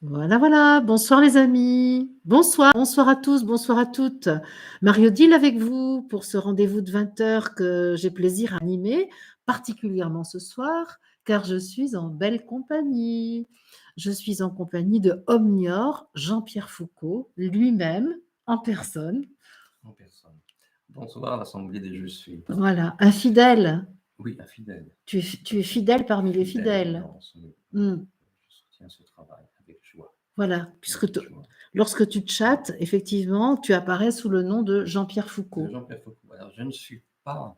Voilà, voilà. Bonsoir les amis. Bonsoir, bonsoir à tous, bonsoir à toutes. Marie-Odile avec vous pour ce rendez-vous de 20 heures que j'ai plaisir à animer, particulièrement ce soir, car je suis en belle compagnie. Je suis en compagnie de Omnior, Jean-Pierre Foucault, lui-même, en personne. En personne. Bonsoir, l'Assemblée des Je suis. Voilà, un fidèle. Oui, un fidèle. Tu es fidèle parmi les fidèles. Non, Hmm. je soutiens ce travail avec joie. Voilà, puisque Avec joie. lorsque tu chattes, effectivement, tu apparais sous le nom de Jean-Pierre Foucault. Jean-Pierre Foucault. Alors, je ne suis pas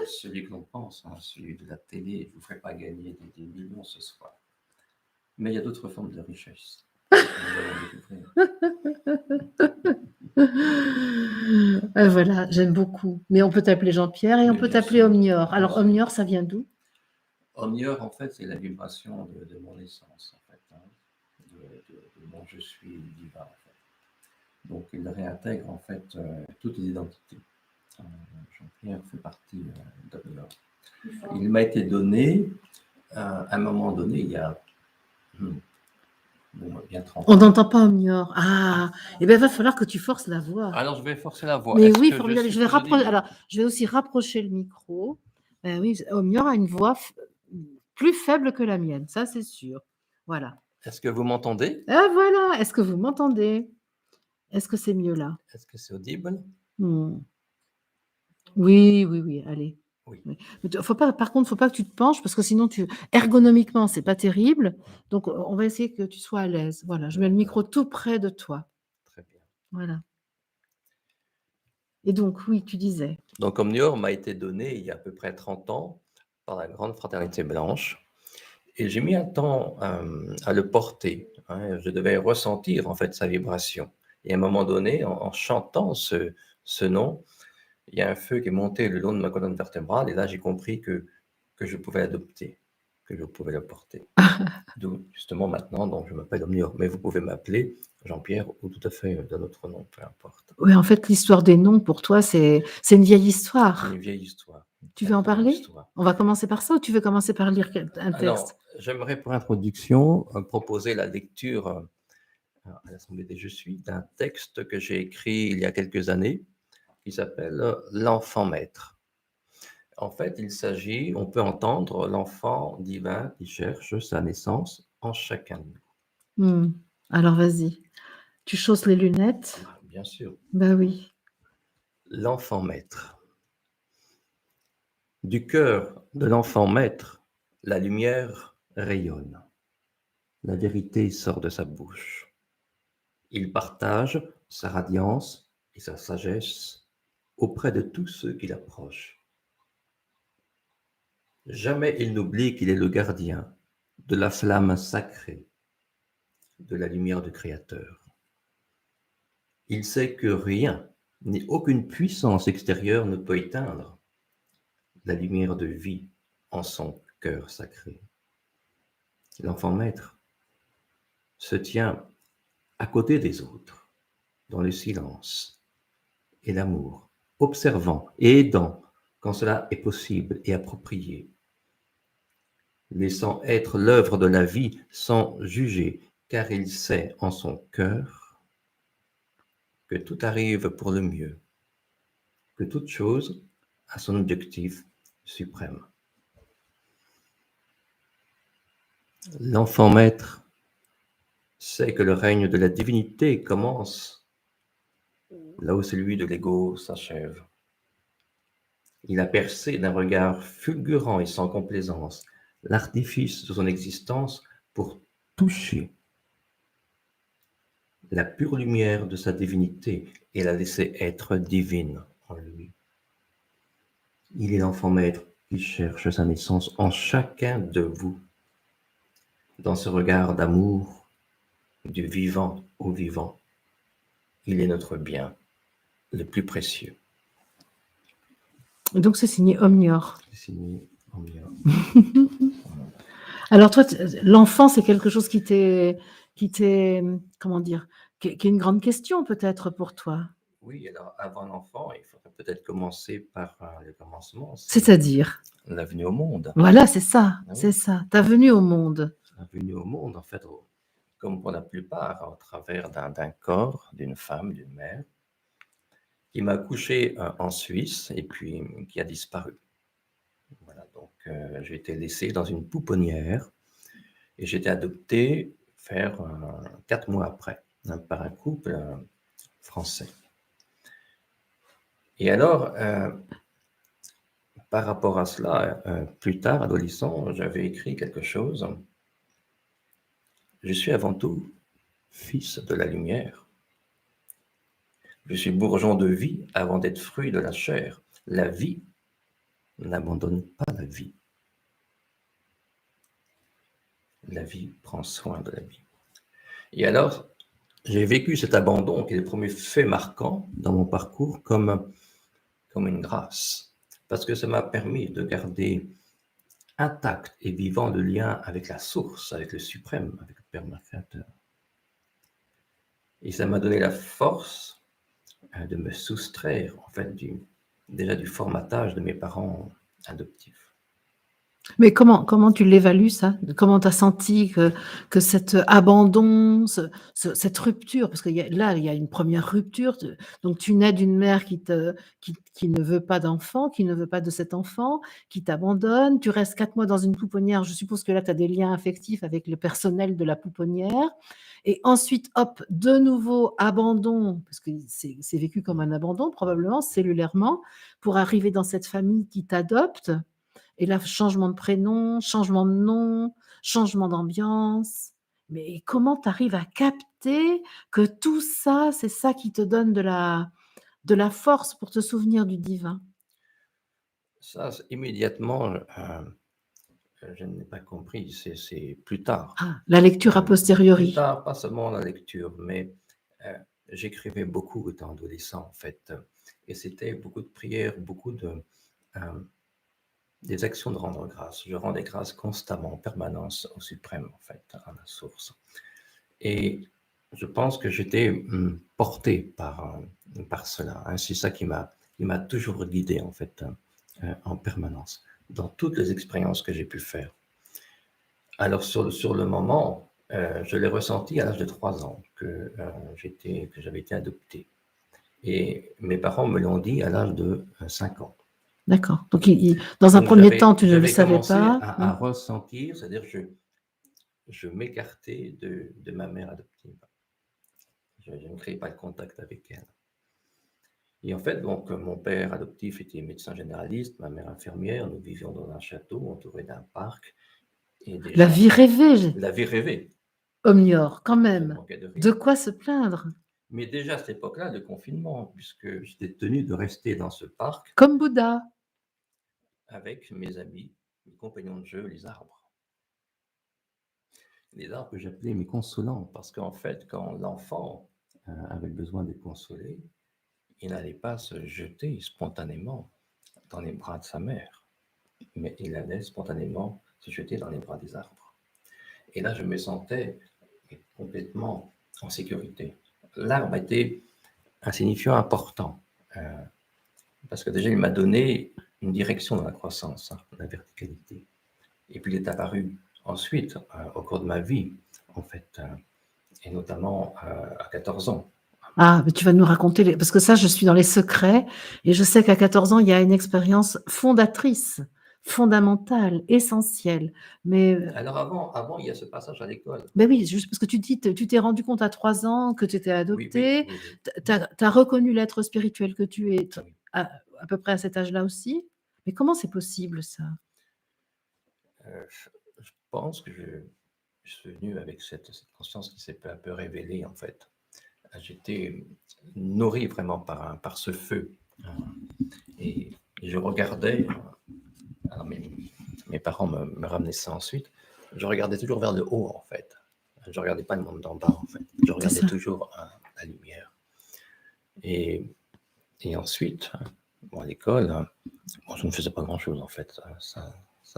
celui que l'on pense, celui de la télé. Je ne vous ferai pas gagner des millions ce soir. Mais il y a d'autres formes de richesse. Voilà, j'aime beaucoup. Mais on peut t'appeler Jean-Pierre et on peut t'appeler Omnior. Alors, Omnior, ça vient d'où? Omnior, en fait, c'est la vibration de mon essence, en fait, de mon je suis divin, en fait. Donc, il réintègre, en fait, toutes les identités. Jean-Pierre fait partie d'Omnior. Il m'a été donné, à un moment donné, il y a bien 30 ans. On n'entend pas Omnior. Ah, eh bien, il va falloir que tu forces la voix. Alors, je vais forcer la voix. Mais oui, formidable. Je vais aussi rapprocher le micro. Ben oui, Omnior a une voix plus faible que la mienne, ça c'est sûr. Voilà. Est-ce que vous m'entendez? Ah voilà, est-ce que vous m'entendez? Est-ce que c'est mieux là? Est-ce que c'est audible? Oui, allez. Oui. Par contre, faut pas que tu te penches parce que sinon, ergonomiquement, c'est pas terrible. Donc, on va essayer que tu sois à l'aise. Voilà, je mets le micro tout près de toi. Très bien. Voilà. Et donc, oui, tu disais. Donc, Omnior m'a été donné il y a à peu près 30 ans par la Grande Fraternité Blanche. Et j'ai mis un temps à le porter. Je devais ressentir, en fait, sa vibration. Et à un moment donné, en chantant ce nom, il y a un feu qui est monté le long de ma colonne vertébrale. Et là, j'ai compris que je pouvais l'adopter, que je pouvais le porter. D'où, justement, maintenant, donc, je m'appelle Omnior. Mais vous pouvez m'appeler Jean-Pierre ou tout à fait d'un autre nom, peu importe. Oui, en fait, l'histoire des noms, pour toi, c'est une vieille histoire. Une vieille histoire. Tu veux en parler? On va commencer par ça ou tu veux commencer par lire un texte? Alors, j'aimerais pour introduction proposer la lecture à l'Assemblée des Je suis d'un texte que j'ai écrit il y a quelques années qui s'appelle « L'enfant maître ». En fait, il s'agit, on peut entendre l'enfant divin qui cherche sa naissance en chacun de nous. Alors, vas-y. Tu chausses les lunettes? Bien sûr. Ben oui. L'enfant maître. Du cœur de l'enfant maître, la lumière rayonne. La vérité sort de sa bouche. Il partage sa radiance et sa sagesse auprès de tous ceux qui l'approchent. Jamais il n'oublie qu'il est le gardien de la flamme sacrée, de la lumière du Créateur. Il sait que rien, ni aucune puissance extérieure ne peut éteindre la lumière de vie en son cœur sacré. L'enfant maître se tient à côté des autres, dans le silence et l'amour, observant et aidant quand cela est possible et approprié, laissant être l'œuvre de la vie sans juger, car il sait en son cœur que tout arrive pour le mieux, que toute chose a son objectif suprême. L'enfant maître sait que le règne de la divinité commence là où celui de l'ego s'achève. Il a percé d'un regard fulgurant et sans complaisance l'artifice de son existence pour toucher la pure lumière de sa divinité et la laisser être divine en lui. Il est l'enfant maître qui cherche sa naissance en chacun de vous, dans ce regard d'amour du vivant au vivant. Il est notre bien le plus précieux. Donc, c'est signé Omnior. C'est signé Omnior. Alors, toi, l'enfant, c'est quelque chose qui t'est, comment dire, qui est une grande question peut-être pour toi. Oui, alors avant l'enfant, il faudrait peut-être commencer par le commencement. C'est-à-dire? La venue au monde. Voilà, c'est ça, c'est ça. Ta venue au monde. La venue au monde, en fait, comme pour la plupart, au travers d'un corps, d'une femme, d'une mère, qui m'a accouché en Suisse et puis qui a disparu. Voilà, donc j'ai été laissé dans une pouponnière et j'ai été adopté vers 4 mois après, par un couple français. Et alors, par rapport à cela, plus tard, adolescent, j'avais écrit quelque chose. Je suis avant tout fils de la lumière. Je suis bourgeon de vie avant d'être fruit de la chair. La vie n'abandonne pas la vie. La vie prend soin de la vie. Et alors, j'ai vécu cet abandon, qui est le premier fait marquant dans mon parcours, comme une grâce. Parce que ça m'a permis de garder intact et vivant le lien avec la source, avec le suprême, avec le Père Créateur. Et ça m'a donné la force de me soustraire, en fait, déjà du formatage de mes parents adoptifs. Mais comment tu l'évalues ça? Comment tu as senti que cet abandon, cette rupture, parce qu'il y a une première rupture, donc tu nais d'une mère qui ne veut pas d'enfant, qui ne veut pas de cet enfant, qui t'abandonne, tu restes 4 mois dans une pouponnière, je suppose que là tu as des liens affectifs avec le personnel de la pouponnière et ensuite hop, de nouveau abandon, parce que c'est vécu comme un abandon probablement cellulairement, pour arriver dans cette famille qui t'adopte. Et là, changement de prénom, changement de nom, changement d'ambiance. Mais comment tu arrives à capter que tout ça, c'est ça qui te donne de la force pour te souvenir du divin? Ça, immédiatement, je n'ai pas compris, c'est plus tard. Ah, la lecture a Plus posteriori. tard, pas seulement la lecture, mais j'écrivais beaucoup étant adolescent, en fait. Et c'était beaucoup de prières, beaucoup des actions de rendre grâce. Je rendais grâce constamment, en permanence, au suprême, en fait, à la source. Et je pense que j'étais porté par cela. Hein. C'est ça qui m'a toujours guidé, en fait, en permanence, dans toutes les expériences que j'ai pu faire. Alors, sur le moment, je l'ai ressenti à l'âge de 3 ans, que j'avais été adopté. Et mes parents me l'ont dit à l'âge de 5 ans. D'accord. Donc dans un Donc, premier temps, tu ne le j'avais savais commencé pas. à ressentir, c'est-à-dire je m'écartais de ma mère adoptive. Je ne créais pas de contact avec elle. Et en fait, donc, mon père adoptif était médecin généraliste, ma mère infirmière. Nous vivions dans un château entouré d'un parc. Et La déjà, vie rêvée, la vie rêvée, Omnior, quand je ne même. manquais de De rien. quoi se plaindre? Mais déjà à cette époque-là, le confinement, puisque j'étais tenu de rester dans ce parc Comme Bouddha. avec mes amis, mes compagnons de jeu, les arbres. Les arbres que j'appelais mes consolants, parce qu'en fait, quand l'enfant avait besoin d'être consolé, il n'allait pas se jeter spontanément dans les bras de sa mère, mais il allait spontanément se jeter dans les bras des arbres. Et là, je me sentais complètement en sécurité. L'arbre était un signifiant important, parce que déjà, il m'a donné une direction dans la croissance, hein, la verticalité. Et puis, il est apparu ensuite, au cours de ma vie, en fait, et notamment à 14 ans. Ah, mais tu vas nous raconter parce que ça, je suis dans les secrets et je sais qu'à 14 ans, il y a une expérience fondatrice, fondamentale, essentielle. Mais, Alors avant, il y a ce passage à l'école. beh, oui, juste parce que tu dis, tu t'es rendu compte à 3 ans que tu étais Oui, oui, adopté. oui, oui, Tu as reconnu l'être spirituel que tu es oui. à peu près à cet âge-là aussi? Mais comment c'est possible ça? Je pense que je suis venu avec cette conscience qui s'est peu à peu révélée, en fait. J'étais nourri vraiment par ce feu. Et je regardais, alors mes parents me ramenaient ça ensuite, je regardais toujours vers le haut, en fait. Je ne regardais pas le monde d'en bas, en fait. Je C'est regardais ça. toujours la lumière. Et, et ensuite, bon, à l'école, bon, je ne faisais pas grand-chose, en fait. Ça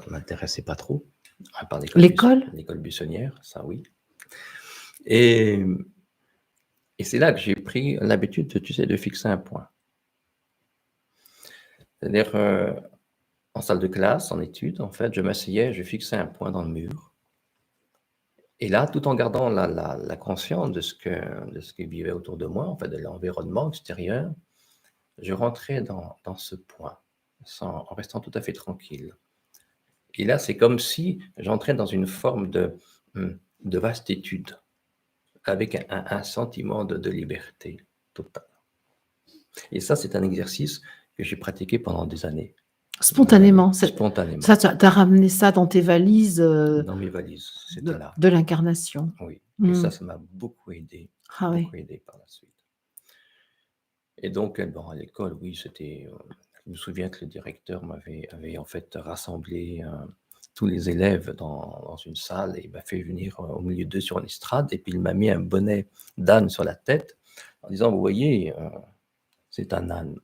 ne m'intéressait pas trop. À part L'école? l'école buissonnière, ça oui. Et, et c'est là que j'ai pris l'habitude, tu sais, de fixer un point. C'est-à-dire, en salle de classe, en études, en fait, je m'asseyais, je fixais un point dans le mur. Et là, tout en gardant la conscience de ce qui vivait autour de moi, en fait, de l'environnement extérieur, je rentrais dans ce point, en restant tout à fait tranquille. Et là, c'est comme si j'entrais dans une forme de vastitude, avec un sentiment de liberté totale. Et ça, c'est un exercice que j'ai pratiqué pendant des années. Spontanément. Spontanément. Ça, tu as ramené ça dans tes valises Dans mes valises, c'était là. de l'incarnation. Oui. Et ça m'a beaucoup aidé. Ah oui. Beaucoup aidé par la suite. Et donc, bon, à l'école, oui, c'était. Je me souviens que le directeur avait en fait rassemblé tous les élèves dans une salle et il m'a fait venir au milieu d'eux sur une estrade et puis il m'a mis un bonnet d'âne sur la tête en disant, vous voyez, c'est un âne.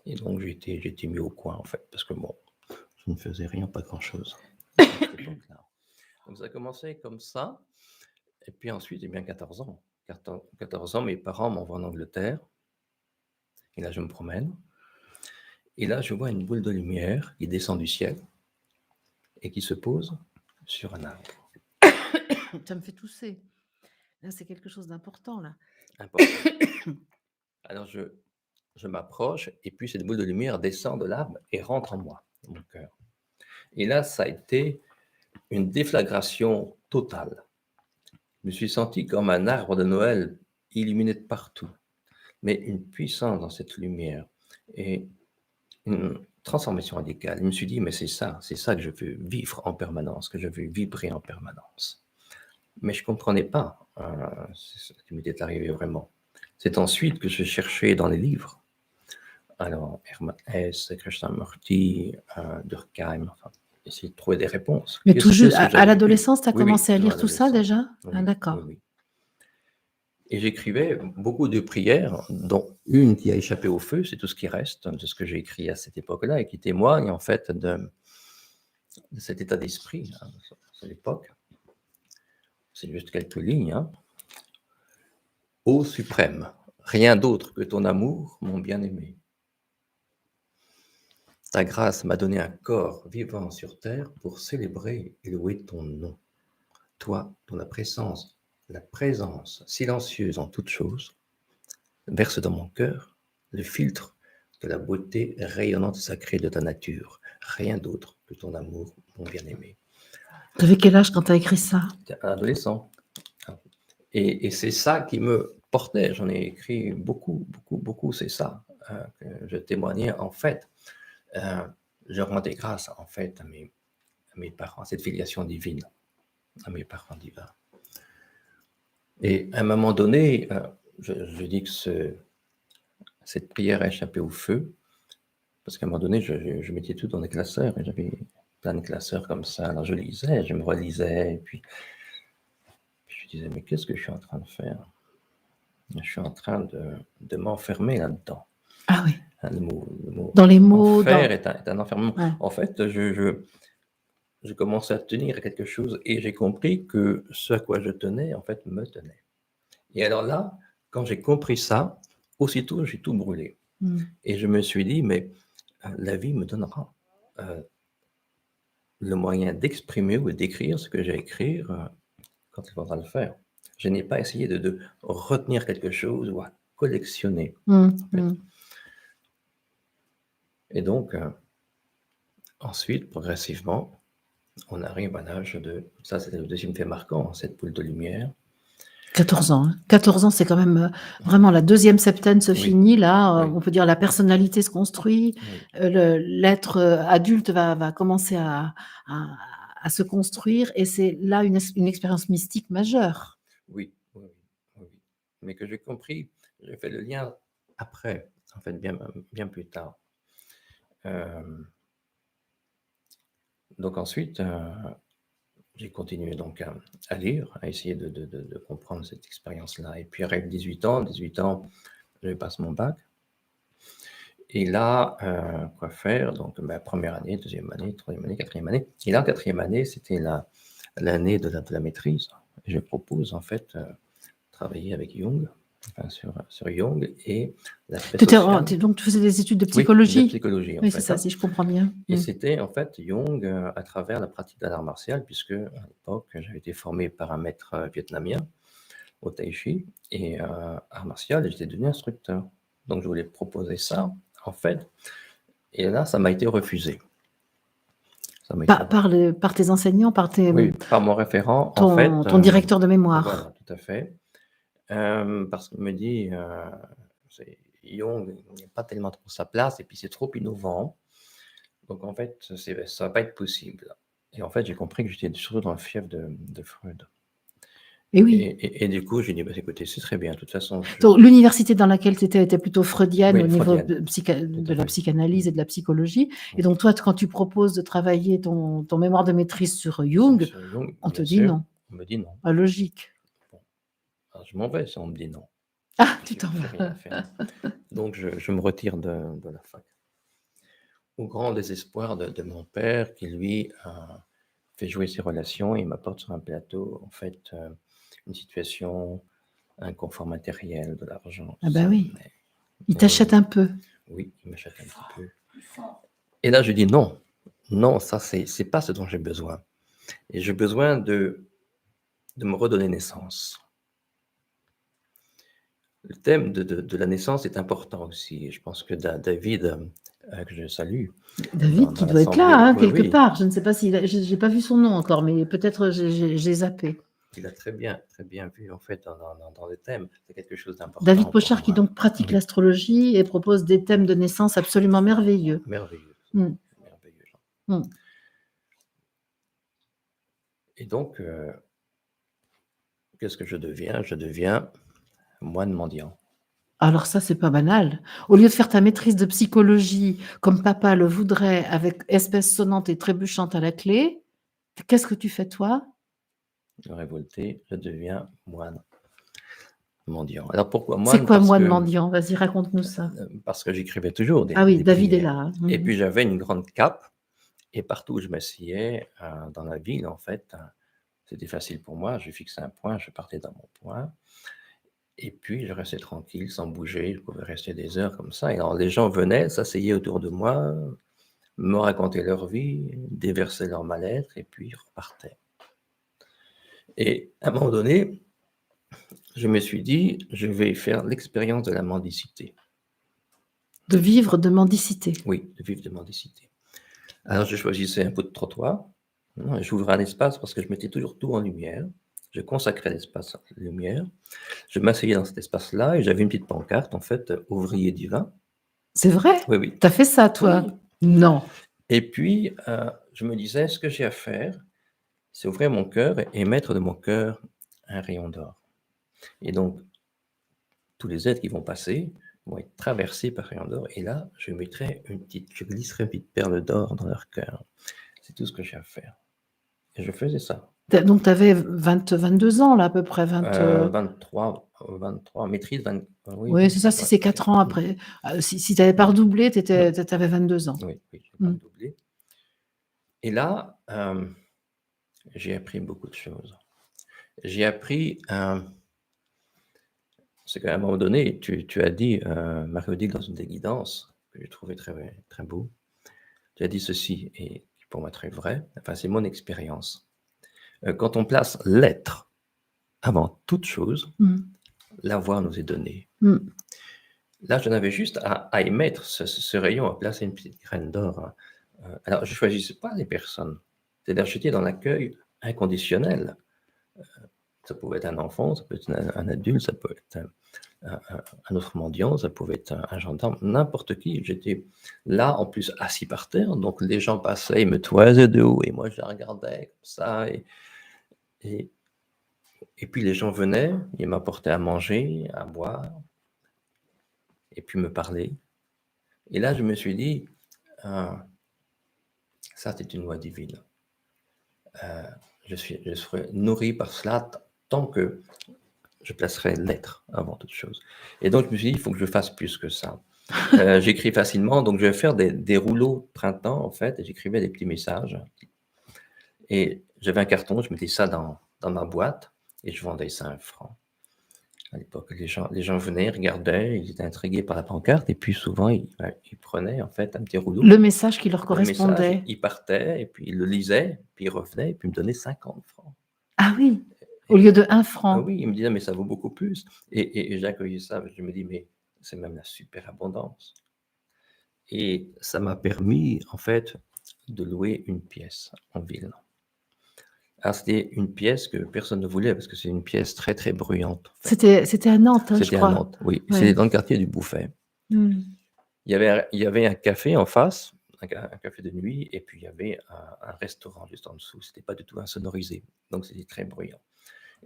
Et donc, j'ai été mis au coin, en fait, parce que bon, je ne faisais rien, pas grand-chose. Donc, ça a commencé comme ça. Et puis ensuite, eh bien, 14 ans. 14 ans, mes parents m'envoient en Angleterre. Et là, je me promène. Et là, je vois une boule de lumière qui descend du ciel et qui se pose sur un arbre. Ça me fait tousser. Là, c'est quelque chose d'important, là. Important. Alors, je m'approche et puis cette boule de lumière descend de l'arbre et rentre en moi, dans mon cœur. Et là, ça a été une déflagration totale. Je me suis senti comme un arbre de Noël illuminé de partout, mais une puissance dans cette lumière et une transformation radicale. Je me suis dit, mais c'est ça que je veux vivre en permanence, que je veux vibrer en permanence. Mais je ne comprenais pas ce qui m'était arrivé vraiment. C'est ensuite que je cherchais dans les livres. Alors, Hermann Hesse, Krishnamurti, Durkheim, enfin, essayer de trouver des réponses. Mais tout juste, à l'adolescence, tu as commencé à lire tout ça déjà? Oui, ah, d'accord. Oui. Et j'écrivais beaucoup de prières, dont une qui a échappé au feu, c'est tout ce qui reste de ce que j'ai écrit à cette époque-là et qui témoigne en fait de cet état d'esprit à l'époque. C'est juste quelques lignes. Hein. Ô suprême, rien d'autre que ton amour, mon bien-aimé. Ta grâce m'a donné un corps vivant sur terre pour célébrer et louer ton nom. Toi, dont la présence silencieuse en toutes choses, verse dans mon cœur le filtre de la beauté rayonnante et sacrée de ta nature. Rien d'autre que ton amour, mon bien-aimé. Tu avais quel âge quand tu as écrit ça? J'étais un adolescent. Et c'est ça qui me portait. J'en ai écrit beaucoup, c'est ça que je témoignais en fait. Je rendais grâce en fait à mes parents, à cette filiation divine, à mes parents divins. Et à un moment donné, je dis que cette prière a échappé au feu, parce qu'à un moment donné, je mettais tout dans des classeurs, et j'avais plein de classeurs comme ça. Alors je lisais, je me relisais, et puis je disais, mais qu'est-ce que je suis en train de faire? Je suis en train de m'enfermer là-dedans. Ah oui. Le mot dans les mots. Enfer est un enfermement. Ouais. En fait, je commençais à tenir à quelque chose et j'ai compris que ce à quoi je tenais, en fait, me tenait. Et alors là, quand j'ai compris ça, aussitôt, j'ai tout brûlé. Et je me suis dit, mais la vie me donnera le moyen d'exprimer ou d'écrire ce que j'ai à écrire quand il faudra le faire. Je n'ai pas essayé de retenir quelque chose ou à collectionner. En fait. Et donc, ensuite, progressivement, on arrive à l'âge de... Ça, c'était le deuxième fait marquant, cette boule de lumière. 14 ans. 14 ans, c'est quand même vraiment la deuxième septaine se finit. Là, on peut dire la personnalité se construit. L'être adulte va commencer à se construire. Et c'est là une expérience mystique majeure. Oui. Mais que j'ai compris, j'ai fait le lien après, en fait, bien plus tard. Donc ensuite, j'ai continué donc à lire, à essayer de comprendre cette expérience-là. Et puis arrive 18 ans, je passe mon bac. Et là, quoi faire? Donc, première année, deuxième année, troisième année, quatrième année. Et là, quatrième année, c'était l'année de la maîtrise. Et je propose en fait travailler avec Jung. enfin, sur Jung et l'aspect social. Donc, tu faisais des études de Oui, de psychologie? psychologie, en Oui, c'est fait, ça, hein. si je comprends bien. Et c'était, en fait, Jung, à travers la pratique de l'art martial, puisque à l'époque, j'avais été formé par un maître vietnamien au tai chi et art martial, et j'étais devenu instructeur. Donc, je voulais proposer ça, en fait, et là, ça m'a été refusé. Ça m'a été Par tes enseignants, par Oui, par mon référent, en fait. ton directeur de mémoire. Voilà, tout à fait. Parce qu'il me dit, Jung, il n'y a pas tellement trop sa place, et puis c'est trop innovant. Donc, en fait, ça va pas être possible. Et en fait, j'ai compris que j'étais surtout dans le fief de Freud. Et oui. Et du coup, j'ai dit, bah, écoutez, c'est très bien. De toute façon, Donc, l'université dans laquelle tu étais était plutôt freudienne Oui, au niveau freudienne, de la fait. psychanalyse et de la psychologie. Oui. Et donc, toi, quand tu proposes de travailler ton mémoire de maîtrise sur Jung, Sur Jung, on te bien dit sûr, non. on me dit non. Pas logique. Bon, alors je m'en vais si on me dit non. Ah, tu J'ai t'en j'ai vas. rien à faire. Donc, je me retire de la fac. Au grand désespoir de mon père, qui lui fait jouer ses relations et m'apporte sur un plateau, en fait, une situation, un confort matériel, de l'argent, Ah tout bah ça. oui. Mais Il t'achète un peu. oui, il m'achète un petit peu. Et là, je dis non. Non, ça, c'est pas ce dont j'ai besoin. Et j'ai besoin de me redonner naissance. Le thème de la naissance est important aussi. Et je pense que David, que je salue, David, qui dans doit être là, l'assemblée, hein, oui, quelque oui, part. Je ne sais pas j'ai pas vu son nom encore, mais peut-être j'ai zappé. il a très bien vu, en fait, dans le thème. C'est quelque chose d'important David pour Pochard, qui moi. donc pratique Oui, l'astrologie et propose des thèmes de naissance absolument merveilleux. merveilleux. Mm. Merveilleux. Mm. Et donc, qu'est-ce que je deviens? Je deviens moine mendiant. Alors ça, c'est pas banal. Au lieu de faire ta maîtrise de psychologie comme papa le voudrait, avec espèce sonnante et trébuchante à la clé, qu'est-ce que tu fais toi? Révolté, je deviens moine mendiant. Alors pourquoi C'est moine? quoi moine mendiant? Vas-y, raconte-nous ça. Parce que j'écrivais toujours Ah oui, des David est prières. là. Hein. Et Mhm. puis j'avais une grande cape, et partout où je m'asseyais dans la ville, en fait, c'était facile pour moi. Je fixais un point, je partais dans mon point, et puis je restais tranquille, sans bouger. Je pouvais rester des heures comme ça. Et alors les gens venaient, s'asseyaient autour de moi, me racontaient leur vie, déversaient leur mal-être, et puis repartaient. Et à un moment donné, je me suis dit, je vais faire l'expérience de la mendicité. De vivre de mendicité. Oui, de vivre de mendicité. Alors je choisissais un bout de trottoir, j'ouvrais un espace parce que je mettais toujours tout en lumière. Je consacrais l'espace à la lumière. Je m'asseyais dans cet espace-là et j'avais une petite pancarte, en fait, ouvrier divin. C'est vrai? Oui, oui. T'as fait ça, toi? Oui. Non. Et puis, je me disais, ce que j'ai à faire, c'est ouvrir mon cœur et mettre de mon cœur un rayon d'or. Et donc, tous les êtres qui vont passer vont être traversés par un rayon d'or. Et là, je glisserai une petite perle d'or dans leur cœur. C'est tout ce que j'ai à faire. Et je faisais ça. Donc, tu avais 22 ans, là, à peu près. 23, maîtrise, oui, Oui, c'est ça, si ouais. c'est 4 ans après. Si tu n'avais pas redoublé, tu avais 22 ans. Oui, je n'ai pas redoublé. Et là, j'ai appris beaucoup de choses. J'ai appris, c'est qu'à un moment donné, tu as dit, Marie-Odile, dans une des guidances, que j'ai trouvé très, très beau, tu as dit ceci, et qui pour moi très vrai, enfin c'est mon expérience. Quand on place l'être avant toute chose, l'avoir nous est donné. Là, j'en avais juste à émettre ce rayon, à placer une petite graine d'or. Alors, je ne choisissais pas les personnes. C'est-à-dire, j'étais dans l'accueil inconditionnel. Ça pouvait être un enfant, ça peut être un adulte, ça peut être un autre mendiant, ça pouvait être un gendarme, n'importe qui. J'étais là, en plus, assis par terre. Donc, les gens passaient, ils me toisaient de haut, et moi, je les regardais comme ça. Et puis, les gens venaient, ils m'apportaient à manger, à boire, et puis me parler. Et là, je me suis dit, ça, c'est une loi divine. Je serai nourri par cela tant que je placerai l'être avant toute chose. Et donc, je me suis dit, il faut que je fasse plus que ça. J'écris facilement, donc je vais faire des rouleaux printemps, en fait, et j'écrivais des petits messages. Et j'avais un carton, je mettais ça dans ma boîte, et je vendais ça à 1 franc. À l'époque, les gens venaient, regardaient, ils étaient intrigués par la pancarte et puis souvent ils prenaient en fait un petit rouleau, Le message qui leur le message, correspondait. ils partaient et puis ils le lisaient, puis ils revenaient et puis ils me donnaient 50 francs. Ah oui, au lieu Et de 1 ah franc. oui, ils me disaient: «Mais ça vaut beaucoup plus» et j'ai accueilli ça, je me dis: «Mais c'est même la superabondance» et ça m'a permis en fait de louer une pièce en ville. Alors c'était une pièce que personne ne voulait parce que c'est une pièce très, très bruyante en fait. C'était à Nantes, hein, je C'était à crois? Nantes, oui, c'était Ouais. dans le quartier du Bouffay. Mmh. Il y avait un café en face, un café de nuit et puis il y avait un restaurant juste en dessous. C'était pas du tout insonorisé, donc c'était très bruyant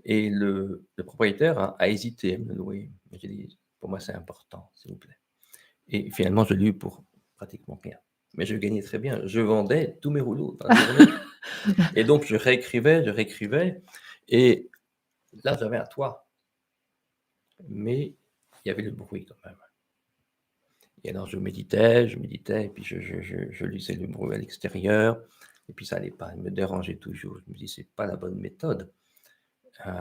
et le propriétaire a hésité à me le louer. Mais j'ai dit: «Pour moi, c'est important, s'il vous plaît» et finalement, je l'ai eu pour pratiquement rien. Mais je gagnais très bien. Je vendais tous mes rouleaux dans la journée et donc je réécrivais et là, j'avais un toit, mais il y avait le bruit quand même. Et alors je méditais et puis je lisais le bruit à l'extérieur et puis ça allait pas, il me dérangeait toujours. Je me dis: «C'est pas la bonne méthode». Heu,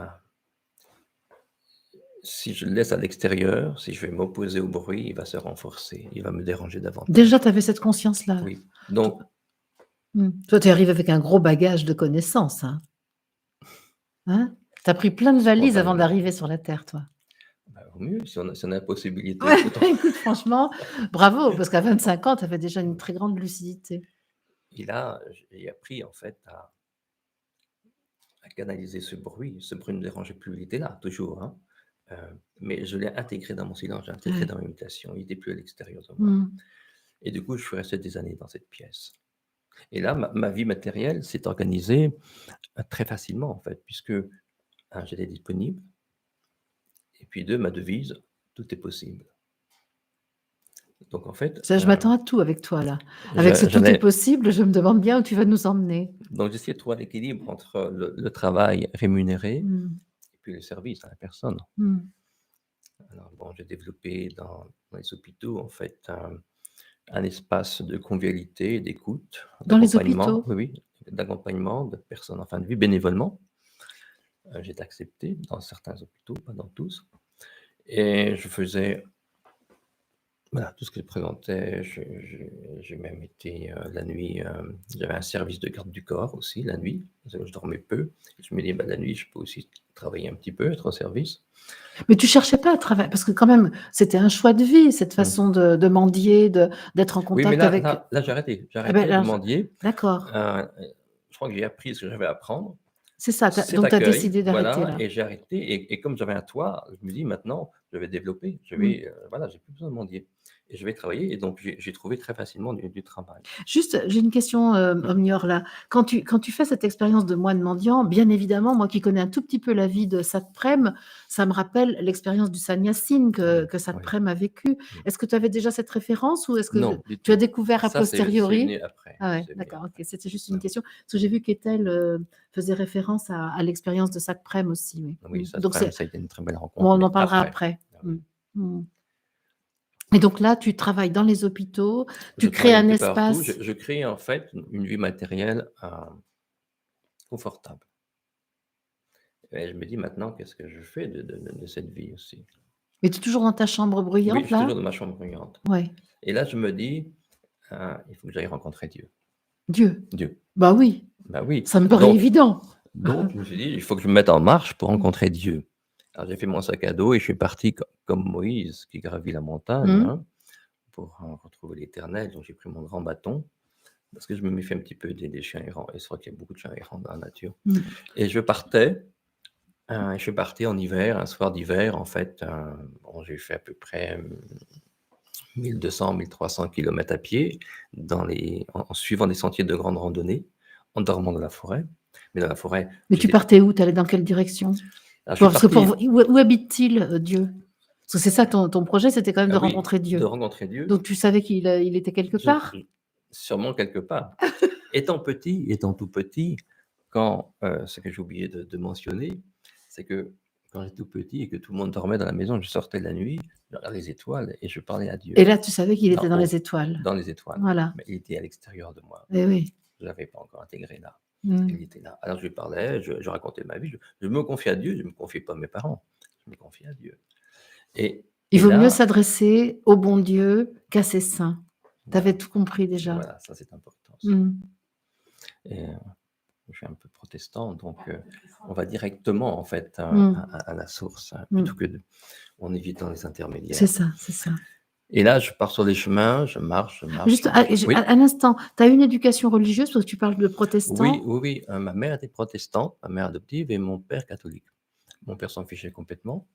Si je le laisse à l'extérieur, si je vais m'opposer au bruit, il va se renforcer, il va me déranger Déjà, davantage. tu avais cette conscience-là? Oui, Toi donc toi, tu es arrivé avec un gros bagage de connaissances, hein? Hein? Tu as pris plein de valises avant spontanément, d'arriver sur la terre, toi? bah, vaut mieux si on a la possibilité, Ouais, autant écoute, franchement, bravo, parce qu'à 25 ans, tu avais déjà une très grande lucidité. et là, j'ai appris en fait à canaliser ce bruit ne me dérangeait plus, il était là toujours, hein, mais je l'ai intégré dans mon silence, j'ai intégré Ouais. dans ma méditation, il était plus à l'extérieur de moi Mmh. et du coup, je suis resté des années dans cette pièce et là, ma vie matérielle s'est organisée, très facilement en fait, puisque 1 j'étais disponible et puis 2 ma devise: «Tout est possible». Donc en fait, Ça, je m'attends à tout avec toi, là. Avec ce j'en «tout est ai possible», je me demande bien où tu vas nous emmener. donc j'essayais de trouver l'équilibre entre le travail rémunéré Mmh. et puis le service à la personne. Mmh. Alors bon, j'ai développé dans les hôpitaux en fait un espace de convivialité, d'écoute, Dans les d'accompagnement, hôpitaux? oui, oui, d'accompagnement de personnes en fin de vie bénévolement. J'ai été accepté dans certains hôpitaux, pas dans tous et je faisais, voilà, tout ce que je présentais. J'ai même été, la nuit, j'avais un service de garde du corps aussi la nuit, parce que je dormais peu. Je me dis: «Bah, la nuit, je peux aussi travailler un petit peu, être au service». Mais tu cherchais pas à travailler parce que quand même, c'était un choix de vie, cette Mmh. façon de mendier, d'être en Oui, mais contact avec là, j'ai arrêté. J'ai ah beh, arrêté de là, mendier. d'accord, Je crois que j'ai appris ce que j'avais à apprendre. c'est ça, Cet donc tu as accueil, décidé d'arrêter voilà là. et j'ai arrêté et comme j'avais un toit, je me dis: «Maintenant, je vais développer, je Mmh. vais, voilà, j'ai plus besoin de mendier et je vais travailler» et donc j'ai trouvé très facilement du travail. Juste, j'ai une question, Mmh, Omnior là. Quand tu fais cette expérience de moine mendiant, bien évidemment, moi qui connais un tout petit peu la vie de Satprem, ça me rappelle l'expérience du sannyasin que oui, que oui, Satprem a vécu. mmh. Est-ce que tu avais déjà cette référence ou est-ce que Non, du tu as tout. découvert a Ça, c'est posteriori? venu après, Ah ouais, c'est venu d'accord, OK, après. c'était juste une Ah oui. question. Parce que j'ai vu qu'Ethel, faisait référence à l'expérience de Satprem aussi, oui. Oui, ça, Donc c'est ça a été une très belle bon, rencontre, on en mais parlera après. après. Ah oui. Mmh. Mmh. Et donc là, tu travailles dans les hôpitaux, Je tu crées travaille un un peu partout, espace. je crée en fait une vie matérielle, confortable et je me dis: «Maintenant, qu'est-ce que je fais de cette vie aussi?» Mais tu es toujours dans ta chambre Oui, je bruyante suis là? toujours dans ma chambre bruyante Ouais. et là, je me dis: «Il faut que j'aille rencontrer Dieu». Dieu? Dieu. Bah oui, Bah oui, ça me paraît évident. donc je me suis dit: «Il faut que je me mette en marche pour rencontrer Dieu». Alors j'ai fait mon sac à dos et je suis parti comme Moïse qui gravit la montagne, Mmh. hein, pour, retrouver l'Éternel. Donc j'ai pris mon grand bâton parce que je me méfie un petit peu des chiens errants et c'est vrai qu'il y a beaucoup de chiens errants dans la nature Mmh. et je partais, je suis parti en hiver, un soir d'hiver en fait, bon j'ai fait à peu près, 1 200-1 300 kilomètres à pied en suivant des sentiers de grande randonnée, en dormant dans la forêt. Mais dans la forêt, Mais tu partais où? Tu allais dans quelle direction? alors je suis Parce que pour parti, v où habite-t-il, Dieu? Parce que c'est ça ton projet, c'était quand même ah de oui, rencontrer de Dieu. rencontrer Dieu, Donc tu savais il était quelque je part? sûrement quelque part. Étant tout petit, quand, ce que j'ai oublié de mentionner, c'est que quand j'étais tout petit et que tout le monde dormait dans la maison, je sortais la nuit, je regardais les étoiles et je parlais à Dieu, Et là, tu savais qu'il était d'en dans les haut, étoiles? dans les étoiles. Voilà. Mais il était à l'extérieur de moi. Eh oui. Je l'avais pas encore intégré là. Mmh. Il était là. Alors je lui parlais, je racontais ma vie, je me confiais à Dieu, je ne me confiais pas à mes parents. je m'ai confié à Dieu. Et, Il et vaut mieux là, s'adresser au bon Dieu qu'à ses saints. Tu avais voilà, tout compris déjà. voilà, ça c'est important aussi. Mmh. Et, je suis un peu protestant, donc on va directement en fait Mmh. à la source, hein, Mmh. plutôt que en évitant les C'est intermédiaires. ça, c'est ça. Et là, je pars sur les chemins, je marche, je marche, Juste je marche. Oui, un instant, tu as une éducation religieuse parce que tu parles de oui, protestants? oui, oui. Ma mère était protestante, ma mère adoptive, et mon père catholique. Mon père s'en fichait complètement,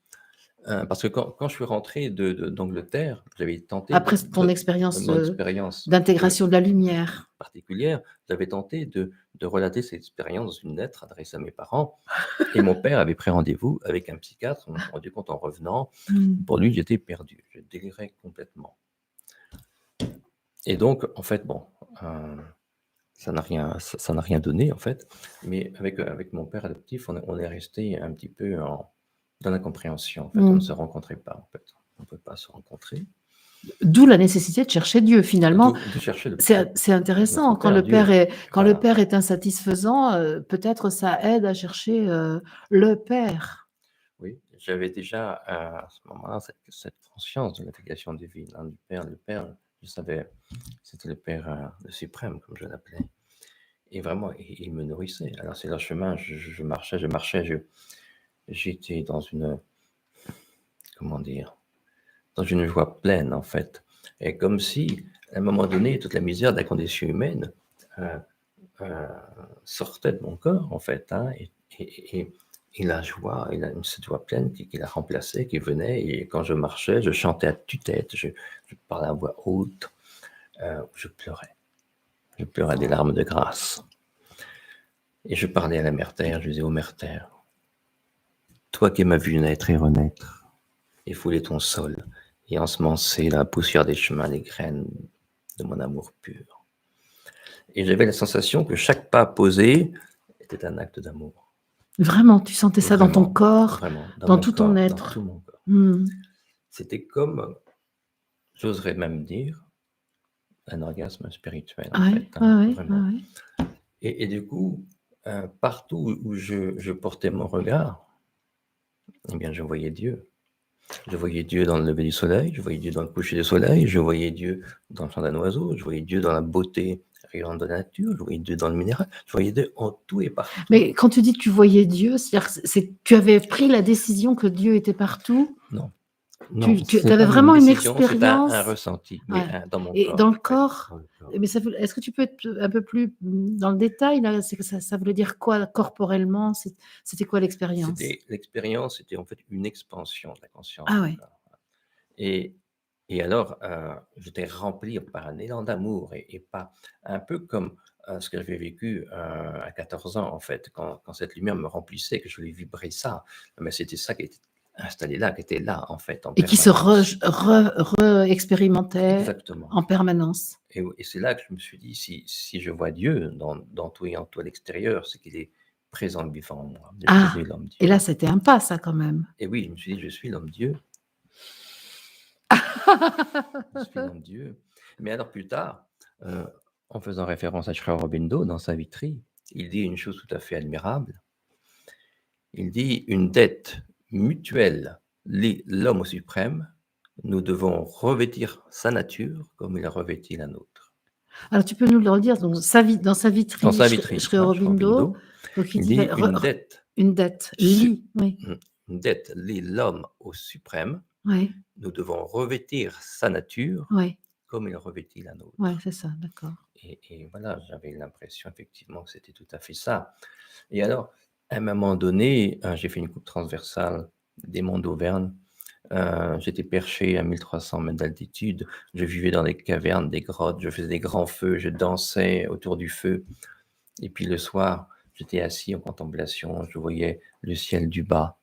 parce que quand je suis rentré d'Angleterre, j'avais tenté Après ton expérience, mon expérience d'intégration de la lumière. particulière, j'avais tenté de relater cette expérience dans une lettre adressée à mes parents, et mon père avait pris rendez-vous avec un psychiatre. On s'est rendu compte en revenant, Mmh. pour lui, j'étais perdu, je délirais complètement. Et donc, en fait, bon, ça n'a rien donné, en fait, mais avec mon père adoptif, on est resté un petit peu dans l'incompréhension, en fait. On ne Mmh. se rencontrait pas, en fait. On ne peut pas se rencontrer. D'où la nécessité de chercher Dieu finalement. De chercher C'est notre intéressant quand Père Dieu. le Voilà. père est insatisfaisant, peut-être ça aide à chercher, le père. Oui, j'avais déjà à ce moment-là cette conscience de la filiation divine, hein, du Père. Le Père, je savais, c'était le Père, le suprême, comme je l'appelais. Et vraiment, il me nourrissait. Alors c'est le chemin, je marchais, j'étais dans une, comment dire, dans une joie pleine, en fait. Et comme si, à un moment donné, toute la misère de la condition humaine euh, euh, sortait de mon corps, en fait, hein, et la joie, cette joie pleine qui la remplaçait, qui venait, et quand je marchais, je chantais à tue-tête, je parlais à voix haute, je pleurais. Je pleurais des larmes de grâce. Et je parlais à la mère terre, je disais, ô mère terre, toi qui m'as vu naître et renaître, et fouler ton sol, et ensemencer dans la poussière des chemins les graines de mon amour pur. Et j'avais la sensation que chaque pas posé était un acte d'amour. Vraiment, tu sentais ça dans ton Vraiment, corps, vraiment, dans dans mon tout ton corps, dans tout être. mon corps. Mmh. C'était comme, j'oserais même dire, un orgasme spirituel, en Ouais, fait, ouais, hein, ouais, ouais, vraiment. ouais. Et du coup, partout où je portais mon regard, eh bien, je voyais Dieu. Je voyais Dieu dans le lever du soleil, je voyais Dieu dans le coucher du soleil, je voyais Dieu dans le chant d'un oiseau, je voyais Dieu dans la beauté rayonnante de la nature, je voyais Dieu dans le minéral, je voyais Dieu en tout et partout. Mais quand tu dis que tu voyais Dieu, c'est-à-dire que tu avais pris la décision que Dieu était partout? Non, non, Tu ce n'est avais pas une vraiment une décision, c'est un expérience? ressenti, mais Ouais, dans mon et corps, dans le en fait, corps? dans le corps. Mais ça veut est-ce que tu peux être un peu plus, dans le détail là? C'est que ça voulait dire quoi corporellement? C'était quoi l'expérience? L'expérience était en fait une expansion de la conscience Ah du ouais. corps. Et, et alors, j'étais rempli par un élan d'amour, et pas un peu comme ce que j'avais vécu à 14 ans, en fait, quand cette lumière me remplissait, que je voulais vibrer ça. Mais c'était ça qui était installé là, qui était là, en fait, en Et qui se permanence. re-expérimentait Exactement. en permanence. Et c'est là que je me suis dit, si je vois Dieu dans tout et en tout à l'extérieur, c'est qu'il est présent et vivant en moi. Je suis Ah! devenu l'homme Et Dieu. là, c'était un pas ça quand même. Et oui, je me suis dit, je suis l'homme Dieu. Je suis l'homme Dieu. Mais alors plus tard, euh, en faisant référence à Sri Aurobindo dans sa Vitrie, il dit une chose tout à fait admirable. Il dit une dette mutuelle lie l'homme au suprême. Nous devons revêtir sa nature comme il a revêti la nôtre. Alors tu peux nous le redire? Donc dans sa Dans Vitrie, sa Vitrie, Sri hein, Sri Aurobindo, Aurobindo, donc il il dit dit une dette, su- oui, une dette lie l'homme au suprême. ouais, Nous devons revêtir sa nature ouais, comme il a revêti la ouais, nôtre. c'est ça, d'accord. Et voilà, j'avais l'impression effectivement que c'était tout à fait ça. Et alors, à un moment donné, j'ai fait une coupe transversale des monts d'Auvergne. J'étais perché à 1300 mètres d'altitude. Je vivais dans des cavernes, des grottes. Je faisais des grands feux. Je dansais autour du feu. Et puis le soir, j'étais assis en contemplation. Je voyais le ciel du bas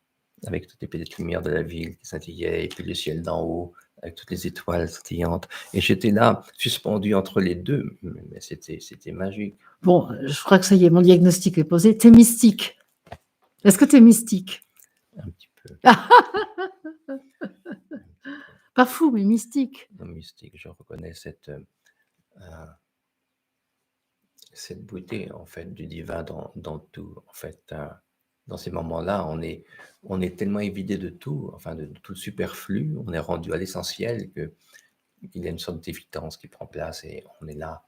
avec toutes les petites lumières de la ville qui scintillaient. Et puis le ciel d'en haut avec toutes les étoiles scintillantes. Et j'étais là, suspendu entre les deux. Mais c'était magique. Bon, je crois que ça y est, mon diagnostic est posé. Tu es mystique. Est-ce que tu es mystique? Un petit peu. Pas fou, mais mystique. Non, mystique, je reconnais cette beauté, en fait, du divin dans tout, en fait. dans ces moments-là, on est tellement évidé de tout, enfin de tout le superflu, on est rendu à l'essentiel qu'il y a une sorte d'évidence qui prend place et on est là.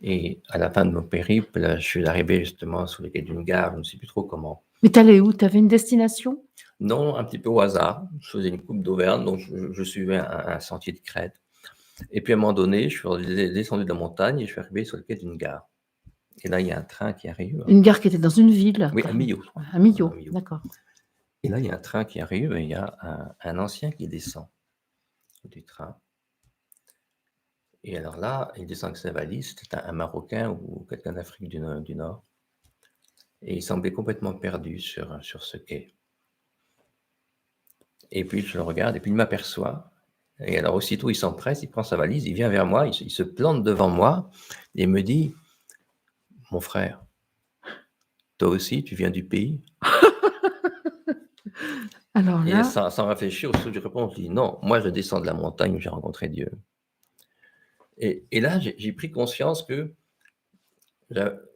Et à la fin de mon périple, je suis arrivé justement sur le quai d'une gare, je ne sais plus trop comment. Mais t'allais où? T'avais une destination? Non, un petit peu au hasard. Je faisais une coupe d'Auvergne, donc je suivais un sentier de crête. Et puis à un moment donné, je suis descendu de la montagne et je suis arrivé sur le quai d'une gare. Et là, il y a un train qui arrive. Une gare qui était dans une ville? Oui, à Millau, je crois. À Millau, À Millau. d'accord. Et là, il y a un train qui arrive et il y a un ancien qui descend du train. Et alors là, il descend avec sa valise, c'était un Marocain ou quelqu'un d'Afrique du Nord. Et il semblait complètement perdu sur ce quai. Et puis je le regarde et puis il m'aperçoit. Et alors aussitôt il s'empresse, il prend sa valise, il vient vers moi, il se plante devant moi et me dit: «Mon frère, toi aussi tu viens du pays?» Alors Et là, sans réfléchir, aussitôt je réponds, je dis: «Non, moi je descends de la montagne où j'ai rencontré Dieu.» Et là j'ai pris conscience que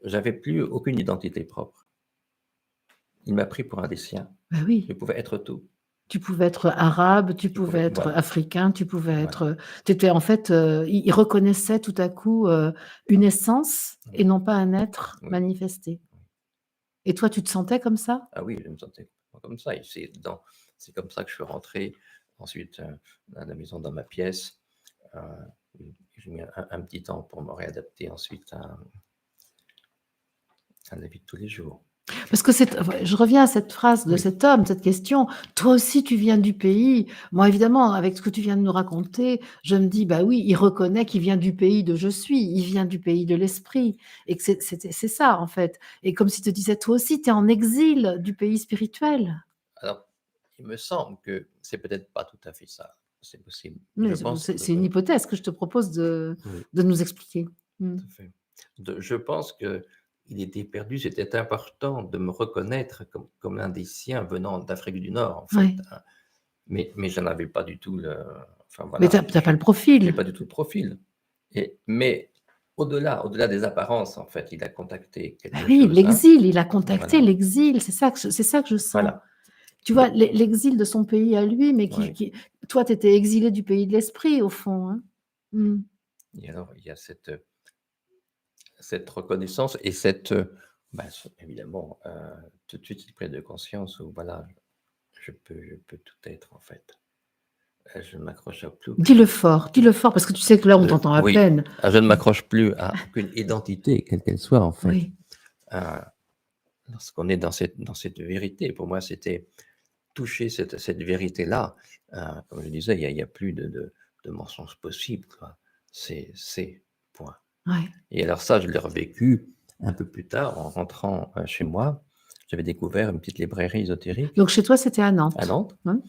j'avais plus aucune identité propre. Il m'a pris pour un des siens. bah Je oui, pouvais être tout. tu pouvais être arabe, tu Je pouvais pouvais être voilà, africain, tu pouvais voilà. être, tu étais en fait, il reconnaissait tout à coup, une essence et Oui, non pas un être oui. manifesté. Et toi, tu te sentais comme ça? Ah oui, je me sentais complètement comme ça et c'est comme ça que je suis rentré ensuite, à la maison dans ma pièce, heu, j'ai mis un petit temps pour me réadapter ensuite à la vie de tous les jours. Parce que je reviens à cette phrase de Oui, cet homme, cette question: «Toi aussi tu viens du pays». Moi évidemment, avec ce que tu viens de nous raconter, je me dis: «Bah oui, il reconnaît qu'il vient du pays de "je suis", il vient du pays de l'esprit» et que c'est ça en fait et comme s'il te disait: «Toi aussi tu es en exil du pays spirituel». alors il me semble que c'est peut-être pas tout à fait ça, c'est possible. Je Mais pense, c'est une hypothèse que je te propose oui, de nous expliquer. Mmh. tout à fait. Je pense qu'il était perdu, c'était important de me reconnaître comme l'un des siens venant d'Afrique du Nord en fait, Ouais, hein. Mais je n'avais pas du tout le enfin mais tu voilà, as pas le j'ai profil. pas du tout le profil mais au-delà des apparences, en fait, il a contacté Bah quelque oui, chose, hein. l'exil, il a contacté Voilà, l'exil, c'est ça que je sens. voilà, Tu vois, mais l'exil de son pays à lui, mais oui toi, tu étais exilé du pays de l'esprit au fond, hein? Mmh. et alors il y a cette reconnaissance et cette, bah, évidemment, tout de suite cette prise de conscience où voilà, je peux tout être, en fait. Je ne m'accroche à plus Dis-le fort parce que tu sais que là, on t'entend à oui, peine. je ne m'accroche plus à aucune identité, quelle qu'elle soit, en fait. Oui. Heu, lorsqu'on est dans cette vérité, pour moi, c'était toucher cette vérité-là, comme je disais, il y a plus de mensonges possibles, quoi. C'est, point. Ouais. Et alors ça, je l'ai revécu un peu plus tard en rentrant, chez moi. J'avais découvert une petite librairie ésotérique Donc chez toi, c'était à à Nantes? Nantes, Hein?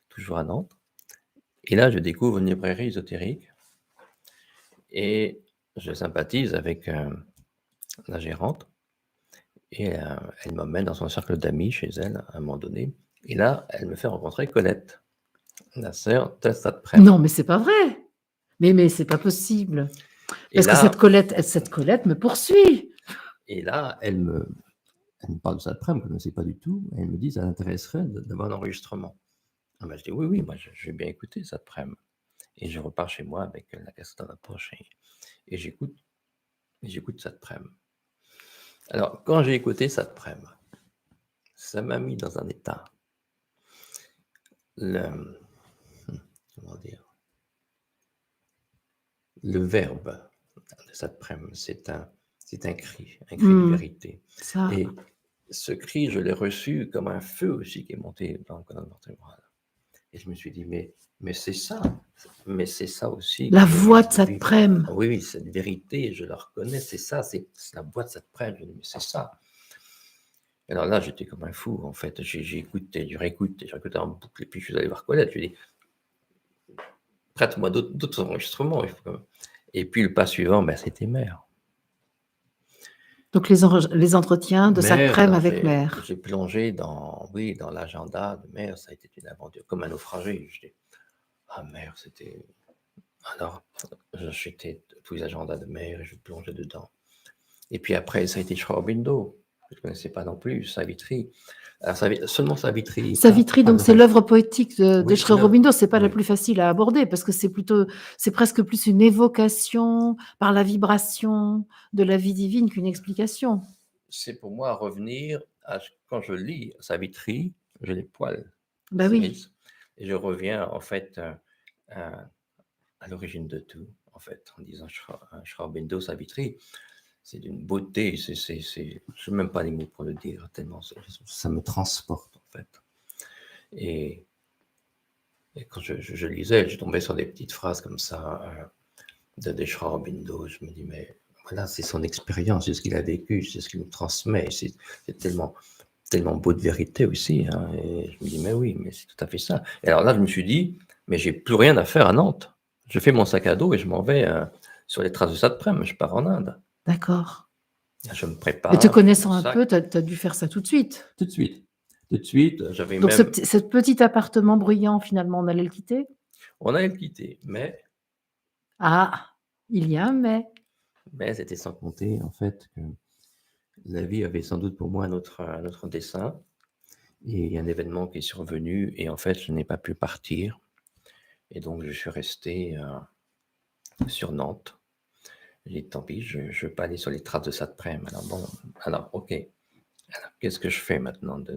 toujours à Nantes et là, je découvre une librairie ésotérique et je sympathise avec, la gérante et elle m'emmène dans son cercle d'amis chez elle, à un moment donné et là, elle me fait rencontrer Colette, la sœur Telstat Prem Non, mais c'est pas vrai! Mais c'est pas possible. et Parce que là Cette Colette me poursuit. et là, elle me parle de Satprem, que je ne sais pas du tout. Elle me dit: «Ça t'intéresserait d'avoir un enregistrement?» Ah bah, je dis: «Oui, oui, moi je vais bien écouter Satprem» et je repars chez moi avec la cassette dans la poche et j'écoute Satprem. Alors quand j'ai écouté Satprem, ça m'a mis dans un état. Le comment dire? Le verbe de Satprem, c'est un cri de Mmh. vérité Ça et ce cri, je l'ai reçu comme un feu aussi qui est monté dans la colonne vertébrale. Et je me suis dit: «Mais c'est ça aussi la que j'ai voix envie de de vivre.» Satprem. Ah oui, oui, cette vérité, je la reconnais, c'est ça, c'est la voix de cette prêtre. Je dis: «Mais c'est ça.» Et alors là, j'étais comme un fou, en fait. J'ai écouté, j'ai réécouté en boucle et puis je suis allé voir Colette, je lui ai dit: «Prête-moi d'autres enregistrements, il faut quand même.» Et puis le pas suivant, ben, c'était Mère. Donc les entretiens de Mère, Satprem alors avec Mère. j'ai plongé dans oui, dans l'agenda de Mère, ça a été une aventure comme un naufragé. Je dis: «Ah Mère, c'était.» Alors, j'achetais tous les agendas de Mère et je plongeais dedans. Et puis après, ça a été Sri Aurobindo. je ne connaissais pas non plus Savitri. Alors, seulement Savitri, Savitri, pas donc le c'est reste. l'œuvre poétique de Oui, Sri Aurobindo. C'est pas la oui. plus facile à aborder parce que c'est presque plus une évocation par la vibration de la vie divine qu'une explication. C'est pour moi revenir quand je lis Savitri, j'ai les poils Bah qui oui, hérissent et je reviens en fait à l'origine de tout, en fait, en disant Sri Aurobindo, Savitri. C'est d'une beauté, je n'ai même pas les mots pour le dire, tellement ça me transporte en fait. Et quand je lisais, je tombais sur des petites phrases comme ça de Sri Aurobindo. Je me dis, mais voilà, c'est son expérience, c'est ce qu'il a vécu, c'est ce qu'il nous transmet. C'est tellement, tellement beau de vérité aussi. Hein. Et je me dis, mais oui, mais c'est tout à fait ça. Et alors là, je me suis dit, mais j'ai plus rien à faire à Nantes. Je fais mon sac à dos et je m'en vais sur les traces de Satprem. Je pars en Inde. d'accord. Je me Et te prépare, je fais mon connaissant un sac. peu, tu as dû faire ça tout de suite. Tout de suite. Tout de suite, j'avais Donc même. ce petit appartement bruyant, finalement, on allait le quitter? On allait le quitter, Ah! Il y a un mais. c'était sans compter, en fait, que la vie avait sans doute pour moi un autre dessein. Et il y a un événement qui est survenu, et en fait, je n'ai pas pu partir. Et donc, je suis resté sur Nantes. J'ai dit, tant pis, je ne veux pas aller sur les traces de Satprem. Alors, bon, alors, ok. Alors, qu'est-ce que je fais maintenant de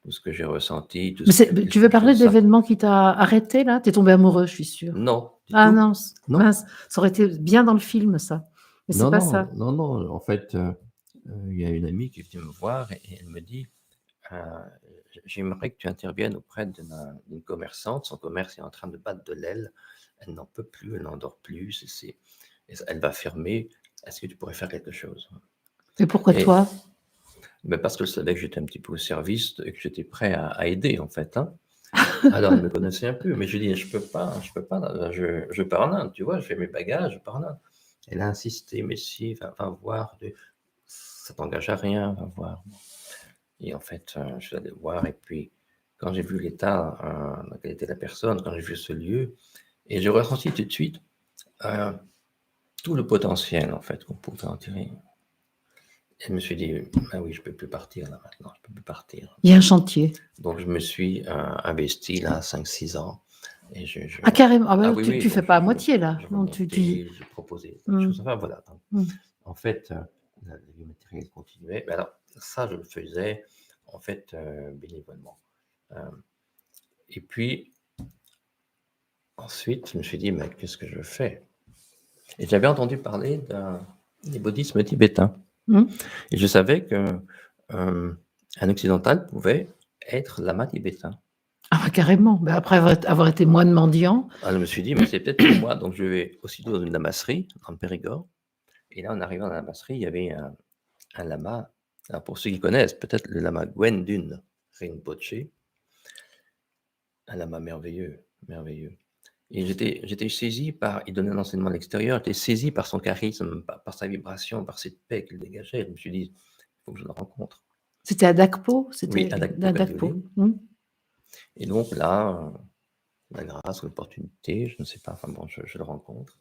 tout ce que j'ai ressenti, tout ce que Tu veux parler d'événements qui t'a arrêté là? Tu es tombé amoureux, je suis sûre. Non, du Ah tout. non, Non. mince, ça aurait été bien dans le film ça, mais c'est Non, pas non, ça. non, non. En fait, il y a une amie qui est venue me voir et elle me dit, j'aimerais que tu interviennes auprès d'une commerçante. Son commerce est en train de battre de l'aile. Elle n'en peut plus, elle n'en dort plus. Elle va fermer. Est-ce que tu pourrais faire quelque chose? Mais pourquoi Et, toi? ben parce que je savais que j'étais un petit peu au service et que j'étais prêt à aider, en fait. Hein. Alors, elle me connaissait un peu, mais je lui dis, je peux pas, je pars en Inde, tu vois, je fais mes bagages, je pars en Inde. Elle a insisté, mais si, va voir, ça t'engage à rien, va voir. Et en fait, je suis allé voir, et puis, quand j'ai vu l'état dans lequel était la personne, quand j'ai vu ce lieu, et j'ai ressenti tout de suite tout le potentiel, en fait, qu'on pouvait en tirer. Et je me suis dit, ah oui, je peux plus partir là maintenant, je peux plus partir. Il y a un chantier. Donc, je me suis investi là 5-6 ans. Et Ah carrément, ah bah, oui, tu donc fais pas à moitié là. je Non, remontais, je proposais des Mmh. choses. Enfin, voilà. Donc, Mmh. en fait, la vie matérielle continuait. Mais alors, ça, je le faisais, en fait, bénévolement. Et puis, ensuite, je me suis dit, mais qu'est-ce que je fais? Et j'avais entendu parler des bouddhismes tibétains. Mmh. Et je savais qu'un occidental pouvait être lama tibétain. Ah bah, carrément, bah, après avoir été moine mendiant. Alors, je me suis dit, mais c'est peut-être pour moi. Donc, je vais aussitôt dans une lamasserie, dans le Périgord. Et là, en arrivant dans la lamasserie, il y avait un lama. Alors, pour ceux qui connaissent, peut-être le lama Gwendun Rinpoche. Un lama merveilleux, merveilleux. Et j'étais saisi par, il donnait un enseignement à l'extérieur, j'étais saisi par son charisme, par sa vibration, par cette paix qu'il dégageait. Je me suis dit, il faut que je le rencontre. C'était à Dakpo? Oui, à Dakpo, Dakpo. Et donc là, la grâce, l'opportunité, je ne sais pas, enfin bon, je le rencontre.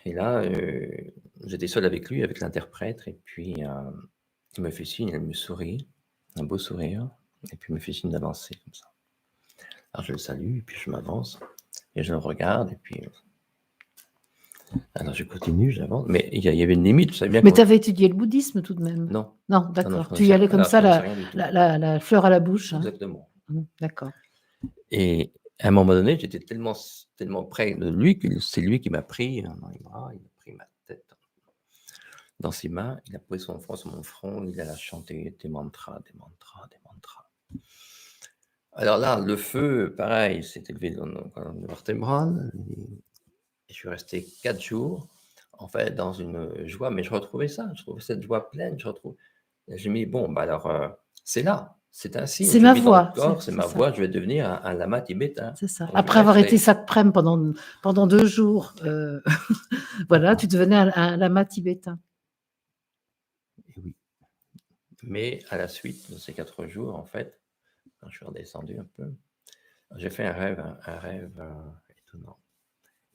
Et là, j'étais seul avec lui, avec l'interprète, et puis il me fait signe, il me sourit, un beau sourire, et puis il me fait signe d'avancer comme ça. Alors je le salue, et puis je m'avance, et je le regarde, et puis... Alors je continue, j'avance, mais il y avait une limite, je savais bien Mais tu avais étudié le bouddhisme tout de même? Non. Non, Non, d'accord. je Tu y allais comme ça, connaissais rien du tout. la fleur à la bouche. Hein. Exactement. D'accord. Et à un moment donné, j'étais tellement près de lui que c'est lui qui m'a pris dans les bras, il a pris ma tête dans ses mains, il a posé son front sur mon front, il a chanté des mantras, des mantras, des mantras. Alors là, le feu, pareil, s'est élevé dans le colonne vertébrale. Je suis resté 4 jours, en fait, dans une joie, mais je retrouvais ça, je trouvais cette joie pleine, j'ai mis, bon, bah alors, c'est là, c'est ainsi. C'est ma voix. C'est ma voix, je vais devenir un lama tibétain. C'est ça. Donc, après avoir été Satprem pendant 2 jours, voilà, tu devenais un lama tibétain. Et oui. Mais à la suite de ces 4 jours, en fait, quand je suis redescendu un peu, j'ai fait un rêve étonnant.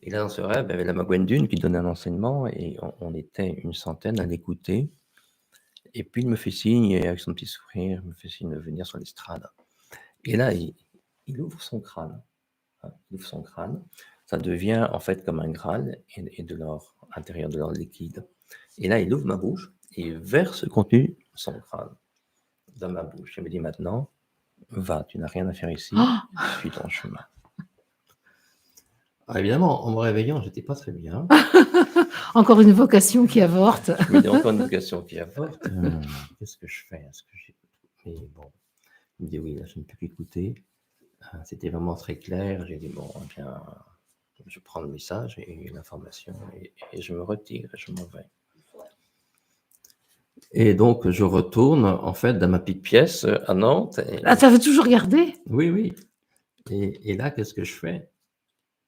Et là, dans ce rêve, il y avait Lama Gwendun qui donnait un enseignement et on était une centaine à l'écouter. Et puis il me fait signe, et avec son petit sourire, il me fait signe de venir sur l'estrade. Et là, il ouvre son crâne. Hein, il ouvre son crâne. Ça devient en fait comme un Graal et de l'or, à l'intérieur de l'or liquide. Et là, il ouvre ma bouche et il verse contenu son crâne dans ma bouche. Il me dit maintenant, va, tu n'as rien à faire ici, Oh, suis ton chemin. Alors évidemment, en me réveillant, j'étais pas très bien. encore une vocation qui avorte. Je me dis encore une vocation qui avorte. Qu'est-ce que je fais? Est-ce que j'ai... Mais bon, il me dit oui, là, je ne peux qu'écouter. C'était vraiment très clair. J'ai dit bon, eh bien, je prends le message et l'information et je me retire et je m'en vais. Et donc, je retourne en fait dans ma petite pièce à Nantes. Ah, tu avais toujours gardé? Oui, oui. Et là, qu'est-ce que je fais?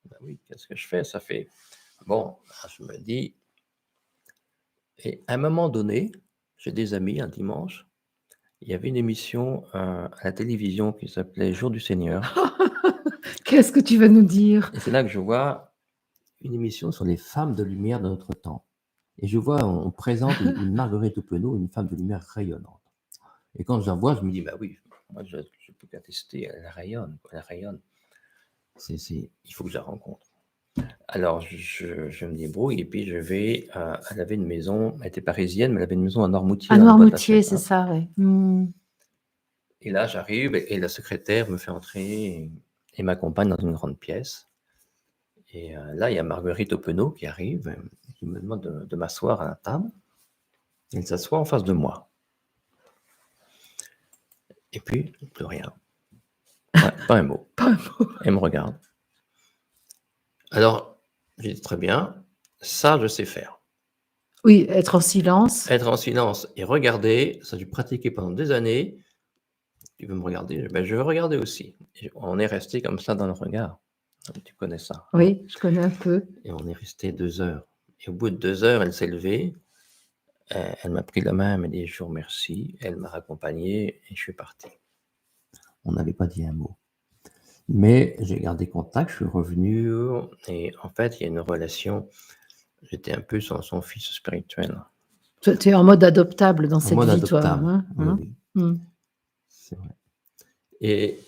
Ben oui, qu'est-ce que je fais? Ça fait... Bon, je me dis... Et à un moment donné, j'ai des amis un dimanche. Il y avait une émission à la télévision qui s'appelait Jour du Seigneur. Qu'est-ce que tu vas nous dire? Et c'est là que je vois une émission sur les femmes de lumière de notre temps. Et je vois, on présente une Marguerite Openau, une femme de lumière rayonnante. Et quand je la vois, je me dis, bah oui, moi je peux qu'attester, elle rayonne, elle rayonne. Il faut que je la rencontre. Alors je me débrouille et puis je vais, elle avait une maison, elle était parisienne, mais elle avait une maison à Noirmoutier. À dans le Noirmoutier, c'est Bois-de-la-Chapelle. ça, oui. Et là, j'arrive et la secrétaire me fait entrer et m'accompagne dans une grande pièce. Et là, il y a Marguerite Openau qui arrive, qui me demande de m'asseoir à la table. Elle s'assoit en face de moi. Et puis, plus rien. Pas un mot. Pas un mot. Elle me regarde. Alors, j'ai dit très bien, ça, je sais faire. Oui, être en silence. Être en silence et regarder, ça, j'ai pratiqué pendant des années. Tu veux me regarder? Ben, je veux regarder aussi. Et on est resté comme ça dans le regard. Tu connais ça? Oui, je connais un peu. Et on est resté 2 heures. Et au bout de 2 heures, elle s'est levée. Elle m'a pris la main, elle m'a dit je vous remercie. Elle m'a raccompagné et je suis parti. On n'avait pas dit un mot. Mais j'ai gardé contact, je suis revenu et en fait, il y a une relation. J'étais un peu son fils spirituel. Tu es en mode adoptable dans En cette mode vie, toi. adoptable. Hein, Oui, hein. oui. C'est vrai. Et